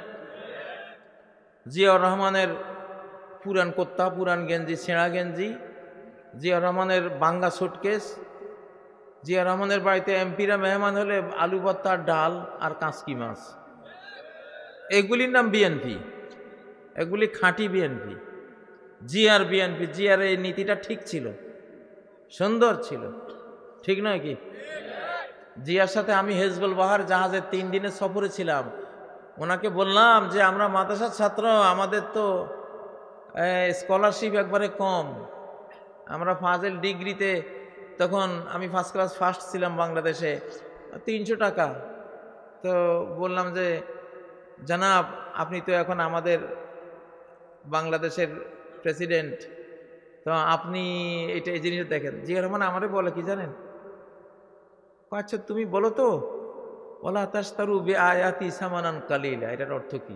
জিয়াউর রহমানের পুরান কোত্তা, পুরান গেঞ্জি, ছেঁড়া গেঞ্জি, জিয়াউর রহমানের বাঙ্গা সুটকেস, জিয়াউর রহমানের বাড়িতে এমপিরা মেহমান হলে আলু ভর্তা, ডাল আর কাঁচকি মাছ, এগুলির নাম বিএনপি। এগুলি খাঁটি বিএনপি, জিয়ার বিএনপি। জিয়ার এই নীতিটা ঠিক ছিল, সুন্দর ছিল, ঠিক নয় কি? জিয়ার সাথে আমি হেজবুল বাহার জাহাজে 3 দিনের সফরে ছিলাম। ওনাকে বললাম যে আমরা মাদ্রাসার ছাত্র, আমাদের তো স্কলারশিপ একবারে কম, আমরা ফাজেল ডিগ্রিতে, তখন আমি ফার্স্ট ক্লাস ফার্স্ট ছিলাম বাংলাদেশে, 300 টাকা। তো বললাম যে জনাব, আপনি তো এখন আমাদের বাংলাদেশের প্রেসিডেন্ট, তো আপনি এটা এই জিনিস দেখেন। জিয়া রহমান আমারে বলে কি জানেন, আচ্ছা তুমি বলো তো, ওয়ালা তাশতারু বিআয়াতি সামানান কালিলা, এটার অর্থ কি?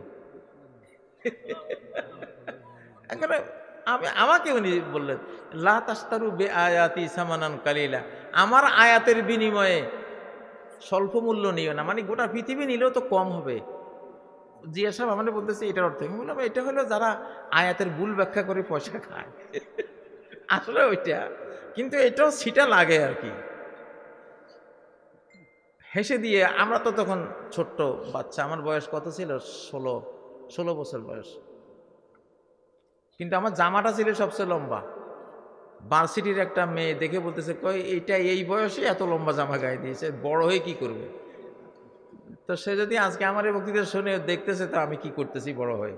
আমাকে উনি বললেন, লা তাশতারু বিআয়াতি সামানান কালিলা, আমার আয়াতের বিনিময়ে স্বল্প মূল্য নিও না, মানে গোটা পৃথিবী নিলেও তো কম হবে। জিয়া সাহেব আমাদের বলতেছে এটার অর্থ। আমি বললাম এটা হলো যারা আয়াতের ভুল ব্যাখ্যা করে পয়সা খায়, আসলে ওইটা, কিন্তু এটাও সিটা লাগে আর কি। হেসে দিয়ে, আমরা তো তখন ছোট্ট বাচ্চা, আমার বয়স কত ছিল, 16 বছর বয়স, কিন্তু আমার জামাটা ছিল সবচেয়ে লম্বা। ভার্সিটির একটা মেয়ে দেখে বলতেছে, কই এইটা এই বয়সে এত লম্বা জামা গায়ে দিয়েছে, বড় হয়ে কি করবে? তো সে যদি আজকে আমার এই বক্তৃতা শুনে দেখতেছে, তো আমি কি করতেছি বড় হয়ে।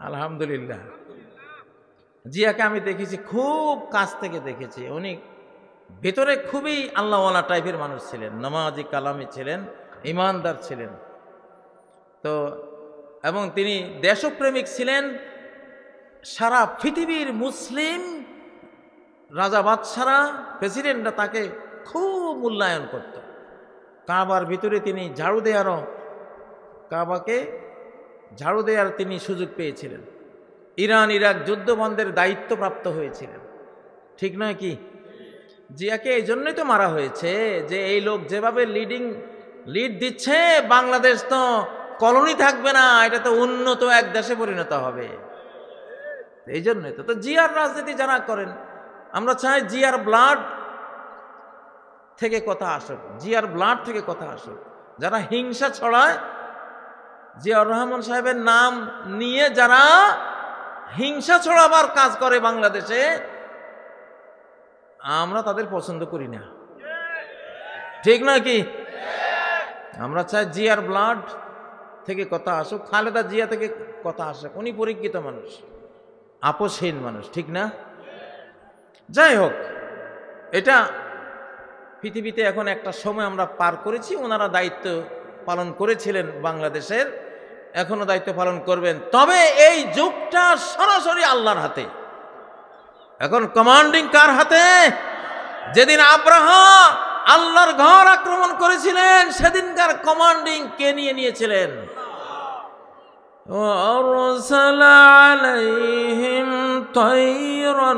আলহামদুলিল্লাহ, জিয়াকে আমি দেখেছি, খুব কাছ থেকে দেখেছি। উনি ভেতরে খুবই আল্লাহওয়ালা টাইপের মানুষ ছিলেন, নামাজি কালামি ছিলেন, ইমানদার ছিলেন। তো এবং তিনি দেশপ্রেমিক ছিলেন। সারা পৃথিবীর মুসলিম রাজা বাদশারা, প্রেসিডেন্টরা তাকে খুব মূল্যায়ন করত। কাবার ভিতরে তিনি কাবাকে ঝাড়ু দেওয়ার তিনি সুযোগ পেয়েছিলেন। ইরান ইরাক যুদ্ধ বন্ধের দায়িত্বপ্রাপ্ত হয়েছিলেন, ঠিক নয় কি? জিয়াকে এই জন্যই তো মারা হয়েছে যে এই লোক যেভাবে লিড দিচ্ছে, বাংলাদেশ তো কলোনি থাকবে না, এটা তো উন্নত এক দেশে পরিণত হবে। এই জন্যই তো জিয়ার রাজনীতি যারা করেন, আমরা চাই জিয়ার ব্লাড থেকে কথা আসুক, জিয়ার ব্লাড থেকে কথা আসুক। যারা হিংসা ছড়ায়, জিয়াউর রহমান সাহেবের নাম নিয়ে যারা হিংসা ছড়াবার কাজ করে বাংলাদেশে, আমরা তাদের পছন্দ করি না, ঠিক নয় কি? আমরা চাই জিয়ার ব্লাড থেকে কথা আসুক, খালেদা জিয়া থেকে কথা আসুক। উনি পরীক্ষিত মানুষ, আপোষহীন মানুষ, ঠিক না? যাই হোক, এটা পৃথিবীতে এখন একটা সময় আমরা পার করেছি। ওনারা দায়িত্ব পালন করেছিলেন বাংলাদেশের, এখনো দায়িত্ব পালন করবেন। তবে এই যুগটা সরাসরি আল্লাহর হাতে। এখন কমান্ডিং কার হাতে? যেদিন আব্রাহা আল্লাহর ঘর আক্রমণ করেছিলেন, সেদিনকার কমান্ডিং কে নিয়ে নিয়েছিলেন? وَأَرْسَلَ عَلَيْهِمْ طَيْرًا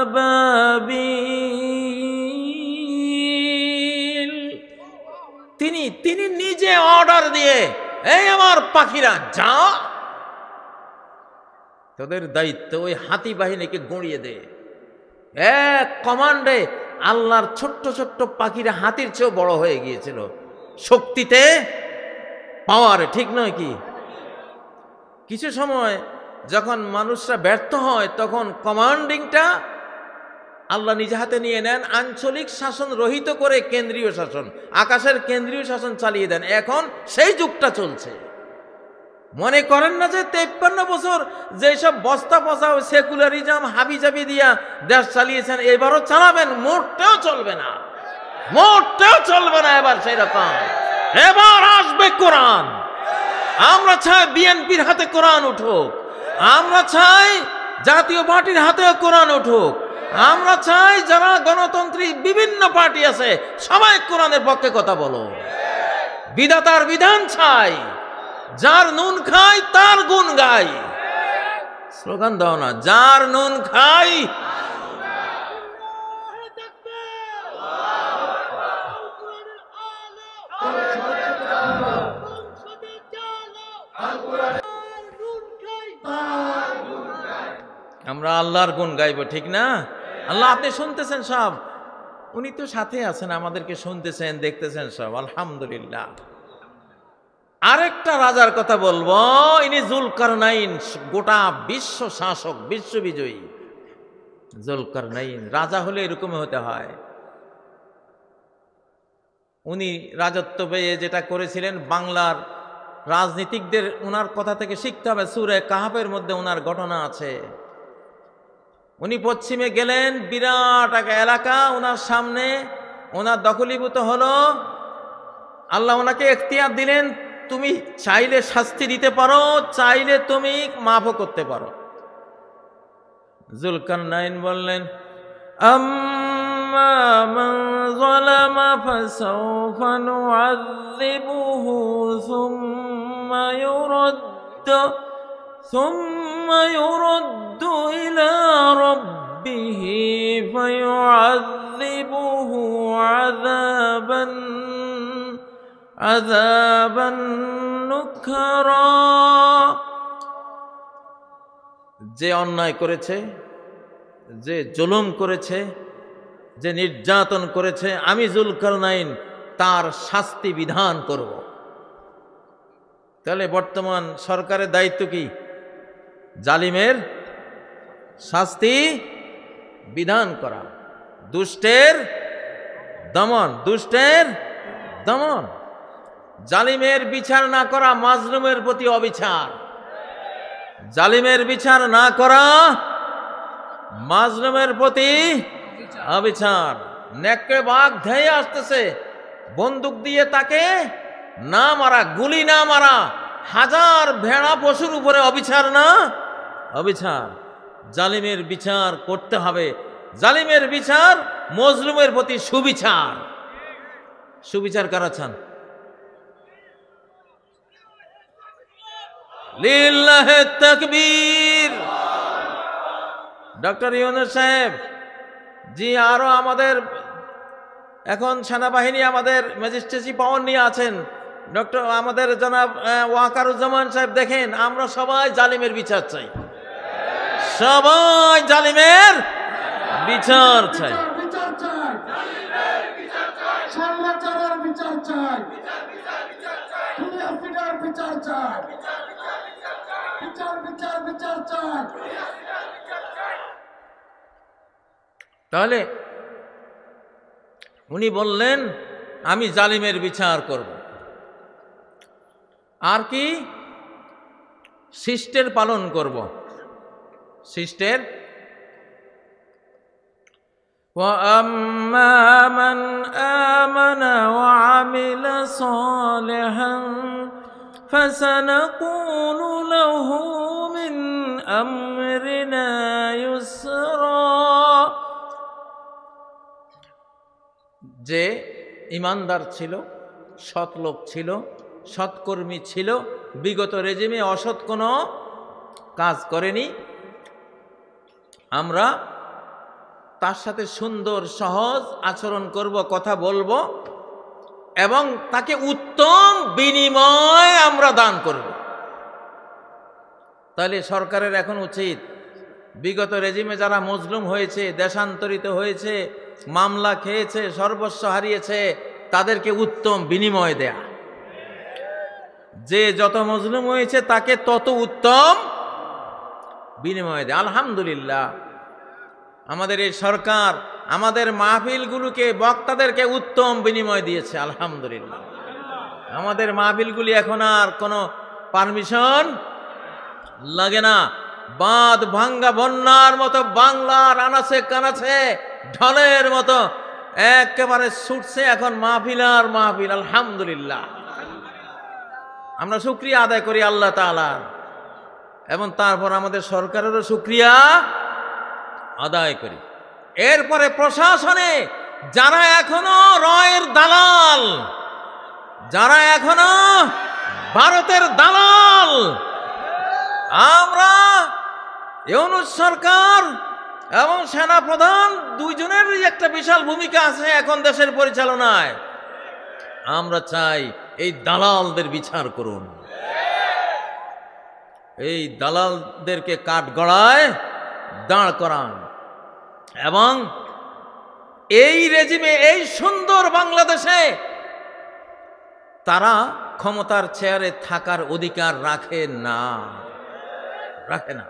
أَبَابِيلَ। তিনি নিজে অর্ডার দিয়ে, এই আমার পাখিরা যা, তোদের দায়িত্ব ওই হাতি বাহিনীকে গড়িয়ে দে। এক কমান্ডে আল্লাহর ছোট্ট ছোট্ট পাখিরা হাতির চেয়েও বড় হয়ে গিয়েছিল শক্তিতে, পাওয়ারে, ঠিক নয় কি? কিছু সময় যখন মানুষরা ব্যর্থ হয়, তখন কমান্ডিংটা আল্লাহ নিজে হাতে নিয়ে নেন, আঞ্চলিক শাসন রহিত করে কেন্দ্রীয় শাসন, আকাশের কেন্দ্রীয় শাসন চালিয়ে দেন। এখন সেই যুগটা চলছে। মনে করেন না যে 53 বছর যেসব বস্তা পচা সেকুলারিজম হাবিজাবি দিয়া দেশ চালিয়েছেন, এবারও চালাবেন? মোটেও চলবে না, মোটেও চলবে না এবার সেই রকম। এবার আসবে কোরআন। আমরা চাই বিএনপির হাতে কোরআন উঠুক, আমরা চাই জাতীয় পার্টির হাতেও কোরআন উঠুক, আমরা চাই যারা গণতন্ত্রী বিভিন্ন পার্টি আছে সবাই কোরআনের পক্ষে কথা বলো। বিধাতার বিধান চাই, যার নুন খাই তার গুণ গাই। স্লোগান দাও না, যার নুন খাই। আমরা আল্লাহর গুণ গাইব, ঠিক না? আল্লাহ আপনি শুনতেছেন সব, উনি তো সাথে আছেন, আমাদেরকে শুনতেছেন, দেখতেছেন সব, আলহামদুলিল্লাহ। আরেকটা রাজার কথা বলবো, ইনি জুলকারনাইন, গোটা বিশ্ব শাসক, বিশ্ব বিজয়ী জুলকারনাইন। রাজা হলে এরকম হতে হয়। উনি রাজত্ব পেয়ে যেটা করেছিলেন, বাংলার রাজনীতিকদের ওনার কথা থেকে শিখতে হবে। সূরা কাহাফের মধ্যে ওনার ঘটনা আছে। উনি পশ্চিমে গেলেন, বিরাট এক এলাকা ওনার সামনে, ওনার দখলীভূত হলো। আল্লাহ ওনাকে এখতিয়ার দিলেন, তুমি চাইলে শাস্তি দিতে পারো, চাইলে তুমি মাফও করতে পারো। জুলকারনাইন বললেন, আম্মা মান যালামা ফাসাওফা নুআযযিবুহু সুম্মা ইউরাদ্দু ইলা রাব্বিহি ফায়ুআযযিবুহু আযাবান নুকরা। যে অন্যায় করেছে, যে জুলুম করেছে, যে নির্যাতন করেছে, আমি জুলকারনাইন তার শাস্তি বিধান করব। তাহলে বর্তমান সরকারের দায়িত্ব কি? জালিমের শাস্তি বিধান করা, দুষ্টের দমন, দুষ্টের দমন। জালিমের বিচার না করা মাজলুমের প্রতি অবিচার, জালিমের বিচার না করা মাজলুমের প্রতি অবিচার। নেকড়ে বাঘ ধেয়ে আসতেছে, বন্দুক দিয়ে তাকে না মারা, গুলি না মারা, হাজার ভেড়া পশুর উপরে অবিচার না? অবিচার। জালিমের বিচার করতে হবে। জালিমের বিচার, মজলুমের প্রতি সুবিচার। সুবিচার কারা চান? লিল্লাহি তাকবীর। ডক্টর ইউনূস সাহেব জি, আরো আমাদের এখন সেনাবাহিনী আমাদের ম্যাজিস্ট্রেসি পাওয়ার নিয়ে আছেন। ডক্টর আমাদের জনাব ওয়াকারুজ্জামান সাহেব, দেখেন আমরা সবাই জালিমের বিচার চাই, সবাই জালিমের বিচার চাই। বিচার চাই, স্বৈরাচারের বিচার চাই, খুনিয়ার বিচার চাই, বিচার বিচার বিচার চাই। তাহলে উনি বললেন আমি জালিমের বিচার করব। আর কি? শিষ্টের পালন করব। শিষ্টের وَأَمَّا مَنْ آمَنَ وَعَمِلَ صَالِحًا فَسَنَقُولُ لَهُ مِنْ أَمْرِنَا يُسْرًا। যে ইমানদার ছিল, সৎ লোক ছিল, সৎকর্মী ছিল, বিগত রেজিমে অসৎ কোনো কাজ করেনি, আমরা তার সাথে সুন্দর সহজ আচরণ করব, কথা বলবো এবং তাকে উত্তম বিনিময় আমরা দান করব। তাহলে সরকারের এখন উচিত বিগত রেজিমে যারা মজলুম হয়েছে, দেশান্তরিত হয়েছে, মামলা খেয়েছে, সর্বস্ব হারিয়েছে, তাদেরকে উত্তম বিনিময় দেয়া। যে যত মজলুম হয়েছে তাকে তত উত্তম বিনিময় দেয়া। আলহামদুলিল্লাহ, আমাদের এই সরকার আমাদের মাহফিলগুলোকে, বক্তাদেরকে উত্তম বিনিময় দিয়েছে। আলহামদুলিল্লাহ, আমাদের মাহফিলগুলি এখন আর কোনো পারমিশন লাগে না। বাঁধ ভাঙ্গা বন্যার মতো বাংলার আনাচে কানাচে ঢলের মতো একেবারে ছুটছে এখন মাহফিল আর মাহফিল। আলহামদুলিল্লাহ, আমরা শুকরিয়া আদায় করি আল্লাহ তাআলার, এবং তারপর আমাদের সরকারেরও শুকরিয়া আদায় করি। এরপরে প্রশাসনে যারা এখনো রয়ের দালাল, যারা এখনো ভারতের দালাল, আমরা ইউনূস সরকার এবং সেনা প্রধান দুইজনেরই একটা বিশাল ভূমিকা আছে এখন দেশের পরিচালনায়। আমরা চাই এই দালালদের বিচার করুন, এই দালালদেরকে কাঠগড়ায় দাঁড় করান, এবং এই রেজিমে, এই সুন্দর বাংলাদেশে তারা ক্ষমতার চেয়ারে থাকার অধিকার রাখে না, রাখে না।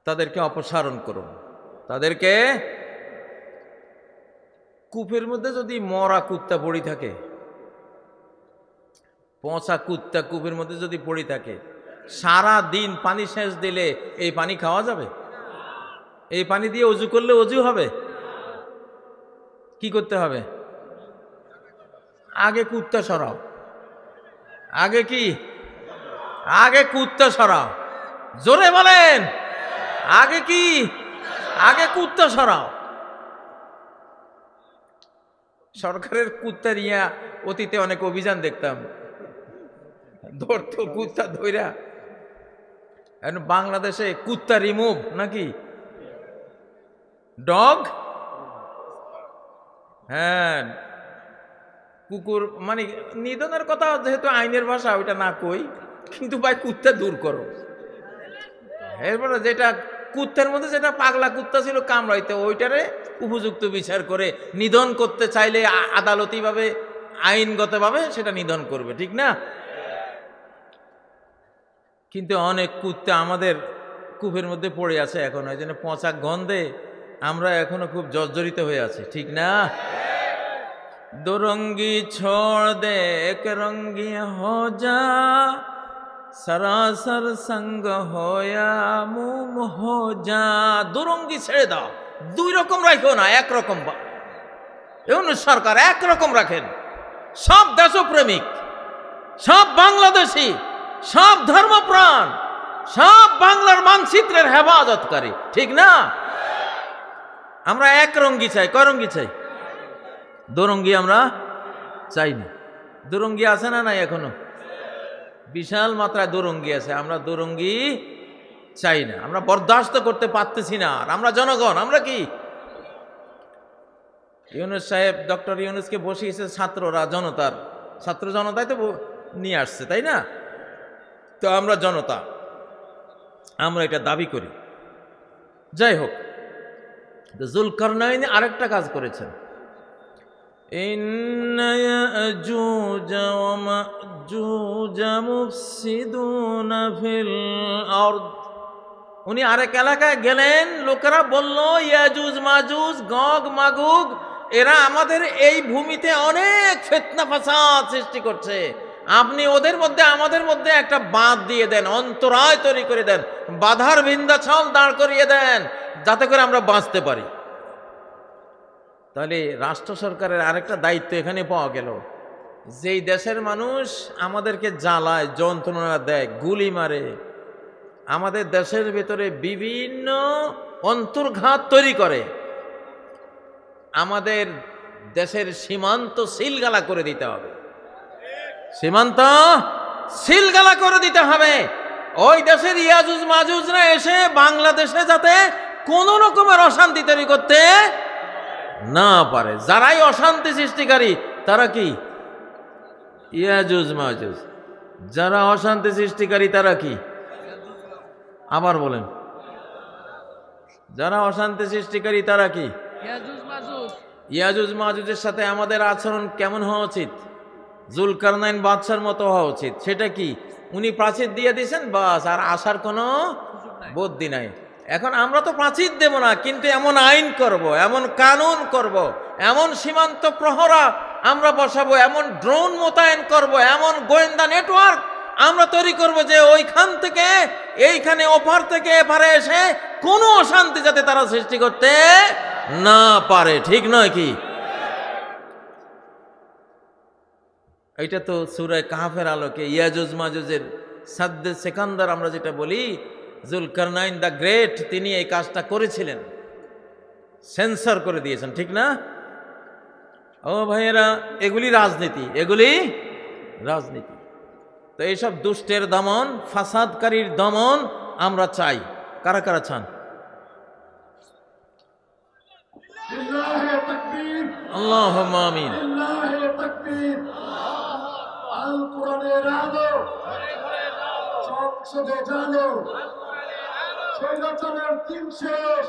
তাদেরকে অপসারণ করুন। তাদেরকে, কূপের মধ্যে যদি মরা কুত্তা পড়ে থাকে, পচা কুত্তা কূপের মধ্যে যদি পড়ে থাকে, সারা দিন পানি সেচ দিলে এই পানি খাওয়া যাবে? এই পানি দিয়ে অজু করলে অজু হবে? কি করতে হবে? আগে কুত্তা সরাও। আগে কি? আগে কুত্তা সরাও। জোরে বলেন, আগে কি? আগে কুত্তা সরাও। সরকারের কুত্তা নিয়ে অতীতে অনেক অভিযান দেখতাম, ধরতো কুত্তা ধইরা। এখন বাংলাদেশে কুত্তা রিমুভ নাকি, ডগ, হ্যাঁ, কুকুর, মানে নিধনের কথা যেহেতু আইনের ভাষা, ওইটা না কই, কিন্তু ভাই কুত্তা দূর করো। এরপরে যেটা কুত্তার মধ্যে যেটা পাগলা কুত্তা ছিল কামড়াইতে, ওইটারে উপযুক্ত বিচার করে নিধন করতে চাইলে আদালতিভাবে, আইনগতভাবে সেটা নিধন করবে, ঠিক না? কিন্তু অনেক কুত্তা আমাদের কূপের মধ্যে পড়ে আছে এখন, ওই জন্য পচা গন্ধে আমরা এখনো খুব জর্জরিত হয়ে আছি, ঠিক না? দুরঙ্গি ছোড় দে এক রঙ্গি হো যা, সরাসর সঙ্গ হোয়া মুম হো যা। দুরঙ্গি ছেড়ে দাও, দুই রকম রাখো না, একরকম। ইউনূস সরকার একরকম রাখেন। সব দেশপ্রেমিক, সব বাংলাদেশি, সব ধর্মপ্রাণ, সব বাংলার মানচিত্রের হেফাজতকারী, ঠিক না? আমরা এক রঙ্গি চাই। কয় রঙ্গি চাই? দুরঙ্গি আমরা চাই না। দুরঙ্গি আছে না নাই? এখনো বিশাল মাত্রায় দুরঙ্গি আছে। আমরা দুরঙ্গি চাই না, আমরা বরদাস্ত করতে পারতেছি না। আর আমরা জনগণ, আমরা কি ইউনূস সাহেব, ডক্টর ইউনূসকে বসিয়েছে ছাত্ররা, জনতার ছাত্র জনতাই তো নিয়ে আসছে, তাই না? তো আমরা জনতা, আমরা এটা দাবি করি। যাই হোক, যুলকারনাইন আরেকটা কাজ করেছেন। ইন্না ইয়াজুজ ওয়া মাজুজ মুফসিদুনা ফিল আরদ। উনি আরেক এলাকায় গেলেন, লোকেরা বলল ইয়াজুজ মাজুজ, গগ মাগুগ, এরা আমাদের এই ভূমিতে অনেক ফিতনা ফাসাদ সৃষ্টি করছে। আপনি ওদের মধ্যে আমাদের মধ্যে একটা বাঁধ দিয়ে দেন, অন্তরায় তৈরি করে দেন, বাধার বিন্ধ্যাচল দাঁড় করিয়ে দেন, যাতে করে আমরা বাঁচতে পারি। তাহলে রাষ্ট্র সরকারের আরেকটা দায়িত্ব এখানে পাওয়া গেল। যেই দেশের মানুষ আমাদেরকে জ্বালায়, যন্ত্রণা দেয়, গুলি মারে, আমাদের দেশের ভেতরে বিভিন্ন অন্তর্ঘাত তৈরি করে, আমাদের দেশের সীমান্ত সিলগালা করে দিতে হবে। সীমান্ত সিলগালা করে দিতে হবে। ওই দেশের ইয়াজুজ মাজুজরা এসে বাংলাদেশে যাতে কোনো রকমের অশান্তি তৈরি করতে না পারে। যারাই অশান্তি সৃষ্টিকারী তারা কি? ইয়াজুজ মাজুজ। যারা অশান্তি সৃষ্টিকারী তারা কি? আবার বলেন, যারা অশান্তি সৃষ্টিকারী তারা কি? ইয়াজুজ মাজুজের সাথে আমাদের আচরণ কেমন হওয়া উচিত? যুলকারনাইন বাদশার মতো হওয়া উচিত। সেটা কি? উনি প্রাচীর দিয়ে দিয়েছেন, বাস, আর আসার কোনো বুদ্ধি নাই। এখন আমরা তো প্রাচীর দেব না, কিন্তু এমন আইন করব, এমন কানুন করব, এমন সীমান্ত প্রহরা আমরা বসাবো, এমন ড্রোন মোতায়েন করব, এমন গোয়েন্দা নেটওয়ার্ক আমরা তৈরি করব যে ওইখান থেকে এইখানে, ওপার থেকে এপারে এসে কোনো অশান্তি যাতে তারা সৃষ্টি করতে না পারে। ঠিক নয় কি? এটা তো সূরা কাহফের আলোকে ইয়াজুজ মাজুজের সাদ্দে সেকান্দার আমরা যেটা বলি, যুলকারনাইন দ্য গ্রেট, তিনি এই কাজটা করেছিলেন, সেন্সর করে দিয়েছেন। ঠিক না? ও ভাইয়েরা, এগুলি রাজনীতি, এগুলি রাজনীতি। তো এইসব দুষ্টের দমন, ফাসাদকারীর দমন আমরা চাই। কারা কারা চান? লিল্লাহি তাকবীর, আল্লাহুম্মা আমিন। লিল্লাহি তাকবীর। আল কোরআনের আলো সংসদে জানো, স্বৈরাচারের দিন শেষ।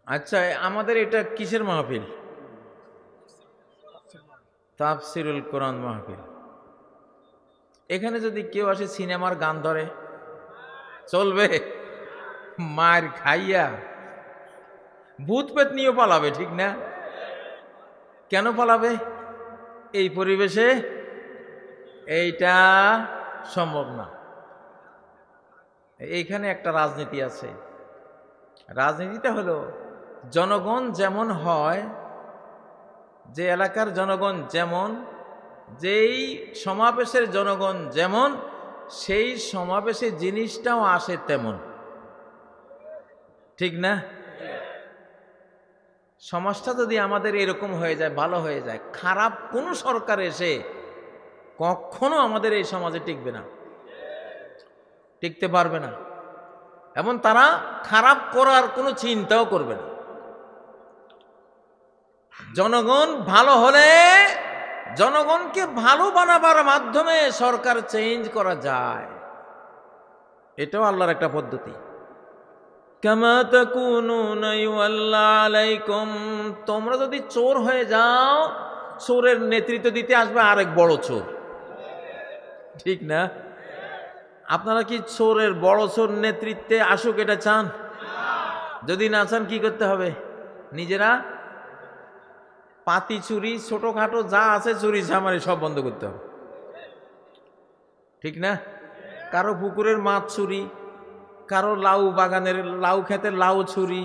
আচ্ছা, আমাদের এটা কিসের মাহফিল? তাফসিরুল কোরআন মাহফিল। এখানে যদি কেউ আসে সিনেমার গান ধরে, চলবে? মার খাইয়া ভূত পেত নিয়ে পালাবে, ঠিক না? কেন পালাবে? এই পরিবেশে এইটা সম্ভব না। এইখানে একটা রাজনীতি আছে। রাজনীতিটা হলো, জনগণ যেমন হয়, যে এলাকার জনগণ যেমন, যেই সমাবেশের জনগণ যেমন, সেই সমাবেশে জিনিসটাও আসে তেমন। ঠিক না? সমাজটা যদি আমাদের এরকম হয়ে যায়, ভালো হয়ে যায়, খারাপ কোনো সরকার এসে কখনো আমাদের এই সমাজে টিকবে না, টিকতে পারবে না, এবং তারা খারাপ করার কোনো চিন্তাও করবে না। জনগণ ভালো হলে, জনগণকে ভালো বানাবার মাধ্যমে সরকার চেঞ্জ করা যায়। এটাও আল্লাহর একটা পদ্ধতি। কামা তাকুনুনা ইউআল্লা আলাইকুম। তোমরা যদি চোর হয়ে যাও, চোরের নেতৃত্ব দিতে আসবে আরেক বড় চোর। ঠিক না? আপনারা কি চোরের বড় চোর নেতৃত্বে আসুক এটা চান? যদি না চান কি করতে হবে? নিজেরা পাতি চুরি, ছোটখাটো যা আছে চুরি চামারি সব বন্ধ করতে হবে। ঠিক না? কারো পুকুরের মাছ চুরি, কারো লাউ বাগানের লাউ ক্ষেতের লাউ চুরি,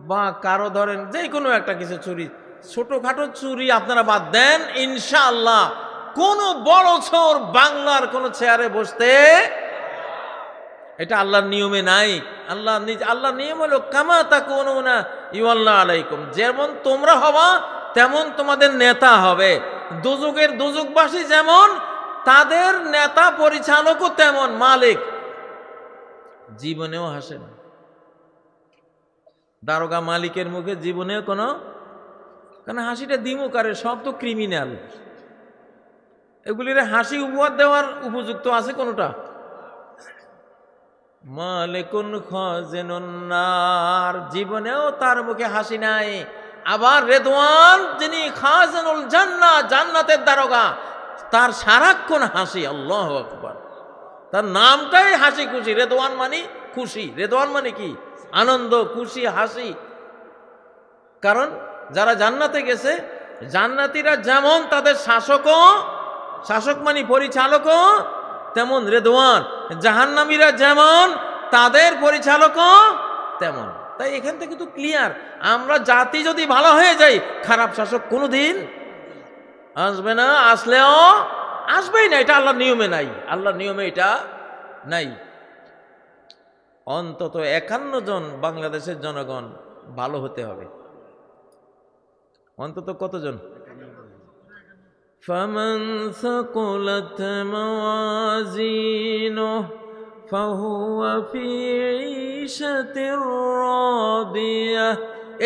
বা কারো ধরেন যে কোনো একটা কিছু চুরি, ছোটখাটো চুরি আপনারা বাদ দেন, ইনশাআল্লাহ কোনো বড় চোর বাংলার কোনো চেয়ারে বসতে, এটা আল্লাহর নিয়মে নাই। আল্লাহর নিয়ম হলো কামা তাকুনুনা ইউআল্লা আলাইকুম। যেমন তোমরা হবা তেমন তোমাদের নেতা হবে। দুজুকের দুজুকবাসী যেমন, তাদের নেতা পরিচালকও তেমন, মালিক জীবনেও হাসে না। দারোগা মালিকের মুখে জীবনেও কোনো, কারণ হাসিটা দিমুকারে, সব তো ক্রিমিনাল, এগুলির হাসি উপহার দেওয়ার উপযুক্ত আছে কোনটা? মালিকুন খাজিনুন নার, জীবনেও তার মুখে হাসি নাই। আবার রেদওয়ান যিনি খাজিনুল জান্নাহ, জান্নাতের দারোগা, তার সারাক্ষণ হাসি। আল্লাহু আকবার, তার নামটাই হাসি খুশি। রেদওয়ান মানে খুশি, রেদওয়ান মানে কি? আনন্দ, খুশি, হাসি। কারণ যারা জান্নাতে গেছে, জান্নাতীরা যেমন তাদের শাসকও, শাসক মানে পরিচালকও তেমন রেদওয়ান, জাহান্নামীরা যেমন তাদের পরিচালকও তেমন। তাই এখান থেকে তো ক্লিয়ার, আমরা জাতি যদি ভালো হয়ে যাই, খারাপ শাসক কোনোদিন আসবে না, আসলেও আসবেই না। এটা আল্লাহর নিয়মে নাই, আল্লাহর নিয়মে এটা নাই। অন্তত 51 জন বাংলাদেশের জনগণ ভালো হতে হবে। অন্তত কতজন? ফামান সাকুলাত মাওয়াজিনুহু ফাহুয়া ফি ঈশাতির রাদিয়াহ।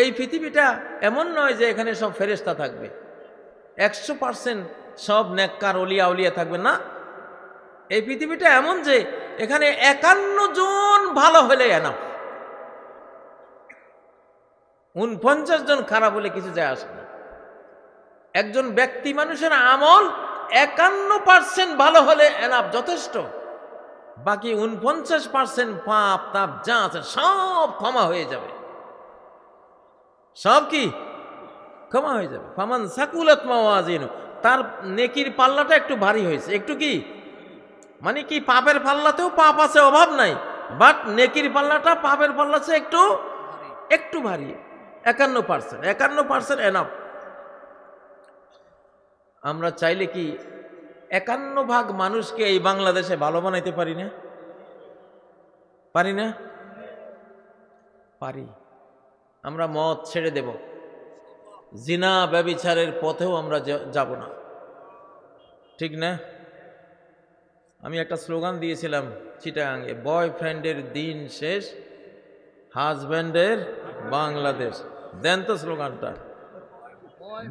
এই পৃথিবীটা এমন নয় যে এখানে সব ফেরেশতা থাকবে, 100% সব নেককার ওলিয়া আউলিয়া থাকবে না। এই পৃথিবীটা এমন যে এখানে 51 জন ভালো হলে এনাফ, 49 জন খারাপ হলে কিছু যায় আসে না। একজন ব্যক্তি মানুষের আমল 51% ভালো হলে এনাফ, যথেষ্ট। বাকি 49% পাপ তাপ যা আছে সব ক্ষমা হয়ে যাবে, সব কি ক্ষমা হয়ে যাবে। ফামান সাকুলাত মাওয়াজিনুহু, তার নেকির পাল্লাটা একটু ভারী হয়েছে। একটু কি মানে কি? পাপের পাল্লাতেও পাপ আছে, অভাব নাই, বাট নেকির পাল্লাটা পাপের পাল্লাতে একটু একটু ভারী। 51% এনাফ। আমরা চাইলে কি 51 ভাগ মানুষকে এই বাংলাদেশে ভালো বানাইতে পারি না? পারি না? পারি। আমরা মদ ছেড়ে দেব, জিনা ব্যভিচারের পথেও আমরা যাব না, ঠিক না? আমি একটা স্লোগান দিয়েছিলাম চিটাগাঙ্গে, বয়ফ্রেন্ডের দিন শেষ, হাজব্যান্ডের বাংলাদেশ। দেন তো স্লোগানটা,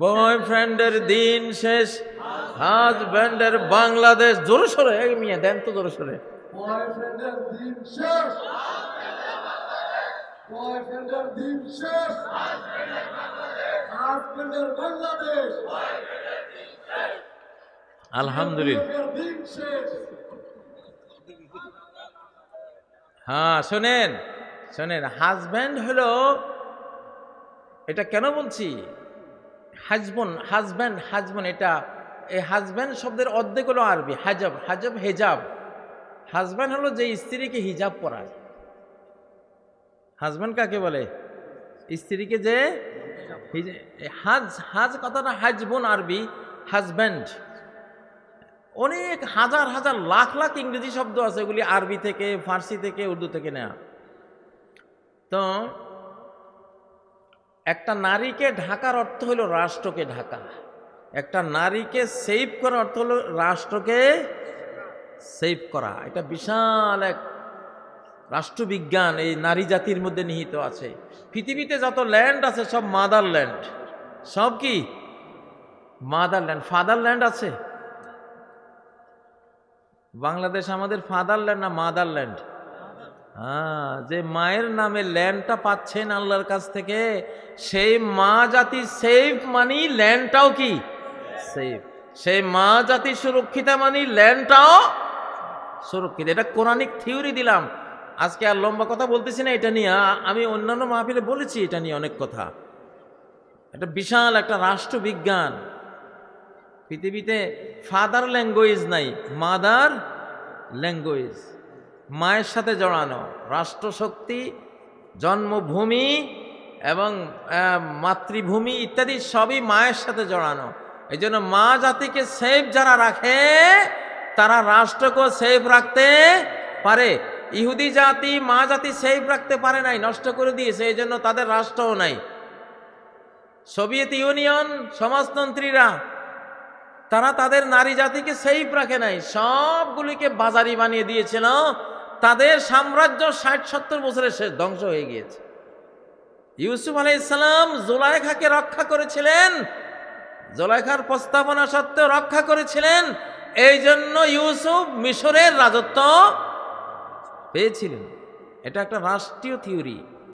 বয়ফ্রেন্ডের দিন শেষ, হাজব্যান্ডের বাংলাদেশ। জোরে সরে মিয়া দেন তো, জোরে সরে। বয়ফ্রেন্ডের দিন শেষ, বয়ফ্রেন্ডের দিন শেষ, হাজব্যান্ডের বাংলাদেশ। আলহামদুলিল্লাহ। হ্যাঁ শোনেন শোনেন, হাজব্যান্ড হলো, এটা কেন বলছি হাজবন, হাজব্যান্ড হাজবন, এটা এই হাজব্যান্ড শব্দের অর্ধেক হলো আরবি হাজাব, হাজাব হেজাব। হাজব্যান্ড হলো যে স্ত্রীকে হিজাব পরায়। হাজব্যান্ড কাকে বলে? স্ত্রীকে যে হাজ, হাজ কথাটা হাজবন আরবি, হাজব্যান্ড। অনেক হাজার হাজার লাখ লাখ ইংরেজি শব্দ আছে, এগুলি আরবি থেকে, ফার্সি থেকে, উর্দু থেকে নেওয়া। তো একটা নারীকে ঢাকার অর্থ হলো রাষ্ট্রকে ঢাকা, একটা নারীকে সেভ করার অর্থ হলো রাষ্ট্রকে সেভ করা। এটা বিশাল এক রাষ্ট্রবিজ্ঞান এই নারী জাতির মধ্যে নিহিত আছে। পৃথিবীতে যত ল্যান্ড আছে সব মাদারল্যান্ড। সব কি মাদারল্যান্ড? ফাদারল্যান্ড আছে? বাংলাদেশ আমাদের ফাদারল্যান্ড না মাদারল্যান্ড? হ্যাঁ, যে মায়ের নামে ল্যান্ডটা পাচ্ছেন আল্লাহর কাছ থেকে, সেই মা জাতি সেফ মানি ল্যান্ডটাও কি সেফ। সেই মা জাতি সুরক্ষিত মানি ল্যান্ডটাও সুরক্ষিত। এটা কোরআনিক থিওরি দিলাম। আজকে আর লম্বা কথা বলতেছি না এটা নিয়ে, আমি অন্যান্য মাহফিলে বলেছি এটা নিয়ে অনেক কথা। এটা বিশাল একটা রাষ্ট্রবিজ্ঞান। পৃথিবীতে ফাদার ল্যাঙ্গুয়েজ নাই, মাদার ল্যাঙ্গুয়েজ। মায়ের সাথে জড়ানো রাষ্ট্রশক্তি, জন্মভূমি এবং মাতৃভূমি ইত্যাদি সবই মায়ের সাথে জড়ানো। এই জন্য মা জাতিকে সেফ যারা রাখে তারা রাষ্ট্রকেও সেফ রাখতে পারে। ইহুদি জাতি মা জাতি সেফ রাখতে পারে নাই, নষ্ট করে দিয়েছে, এই জন্য তাদের রাষ্ট্রও নাই। সোভিয়েত ইউনিয়ন সমাজতন্ত্রীরা তারা তাদের নারী জাতিকে সেফ রাখে নাই, সবগুলিকে বাজারি বানিয়ে দিয়েছিল। তাদের সাম্রাজ্য 60-70 বছরের শেষ ধ্বংস হয়ে গিয়েছে। ইউসুফ আলাইহিসসালাম জুলাইখাকে রক্ষা করেছিলেন, জুলাইখার প্রস্তাবনা সত্ত্বেও রক্ষা করেছিলেন। এই জন্য ইউসুফ মিশরের রাজত্ব পেয়েছিলেন। এটা একটা রাষ্ট্রীয় থিওরি।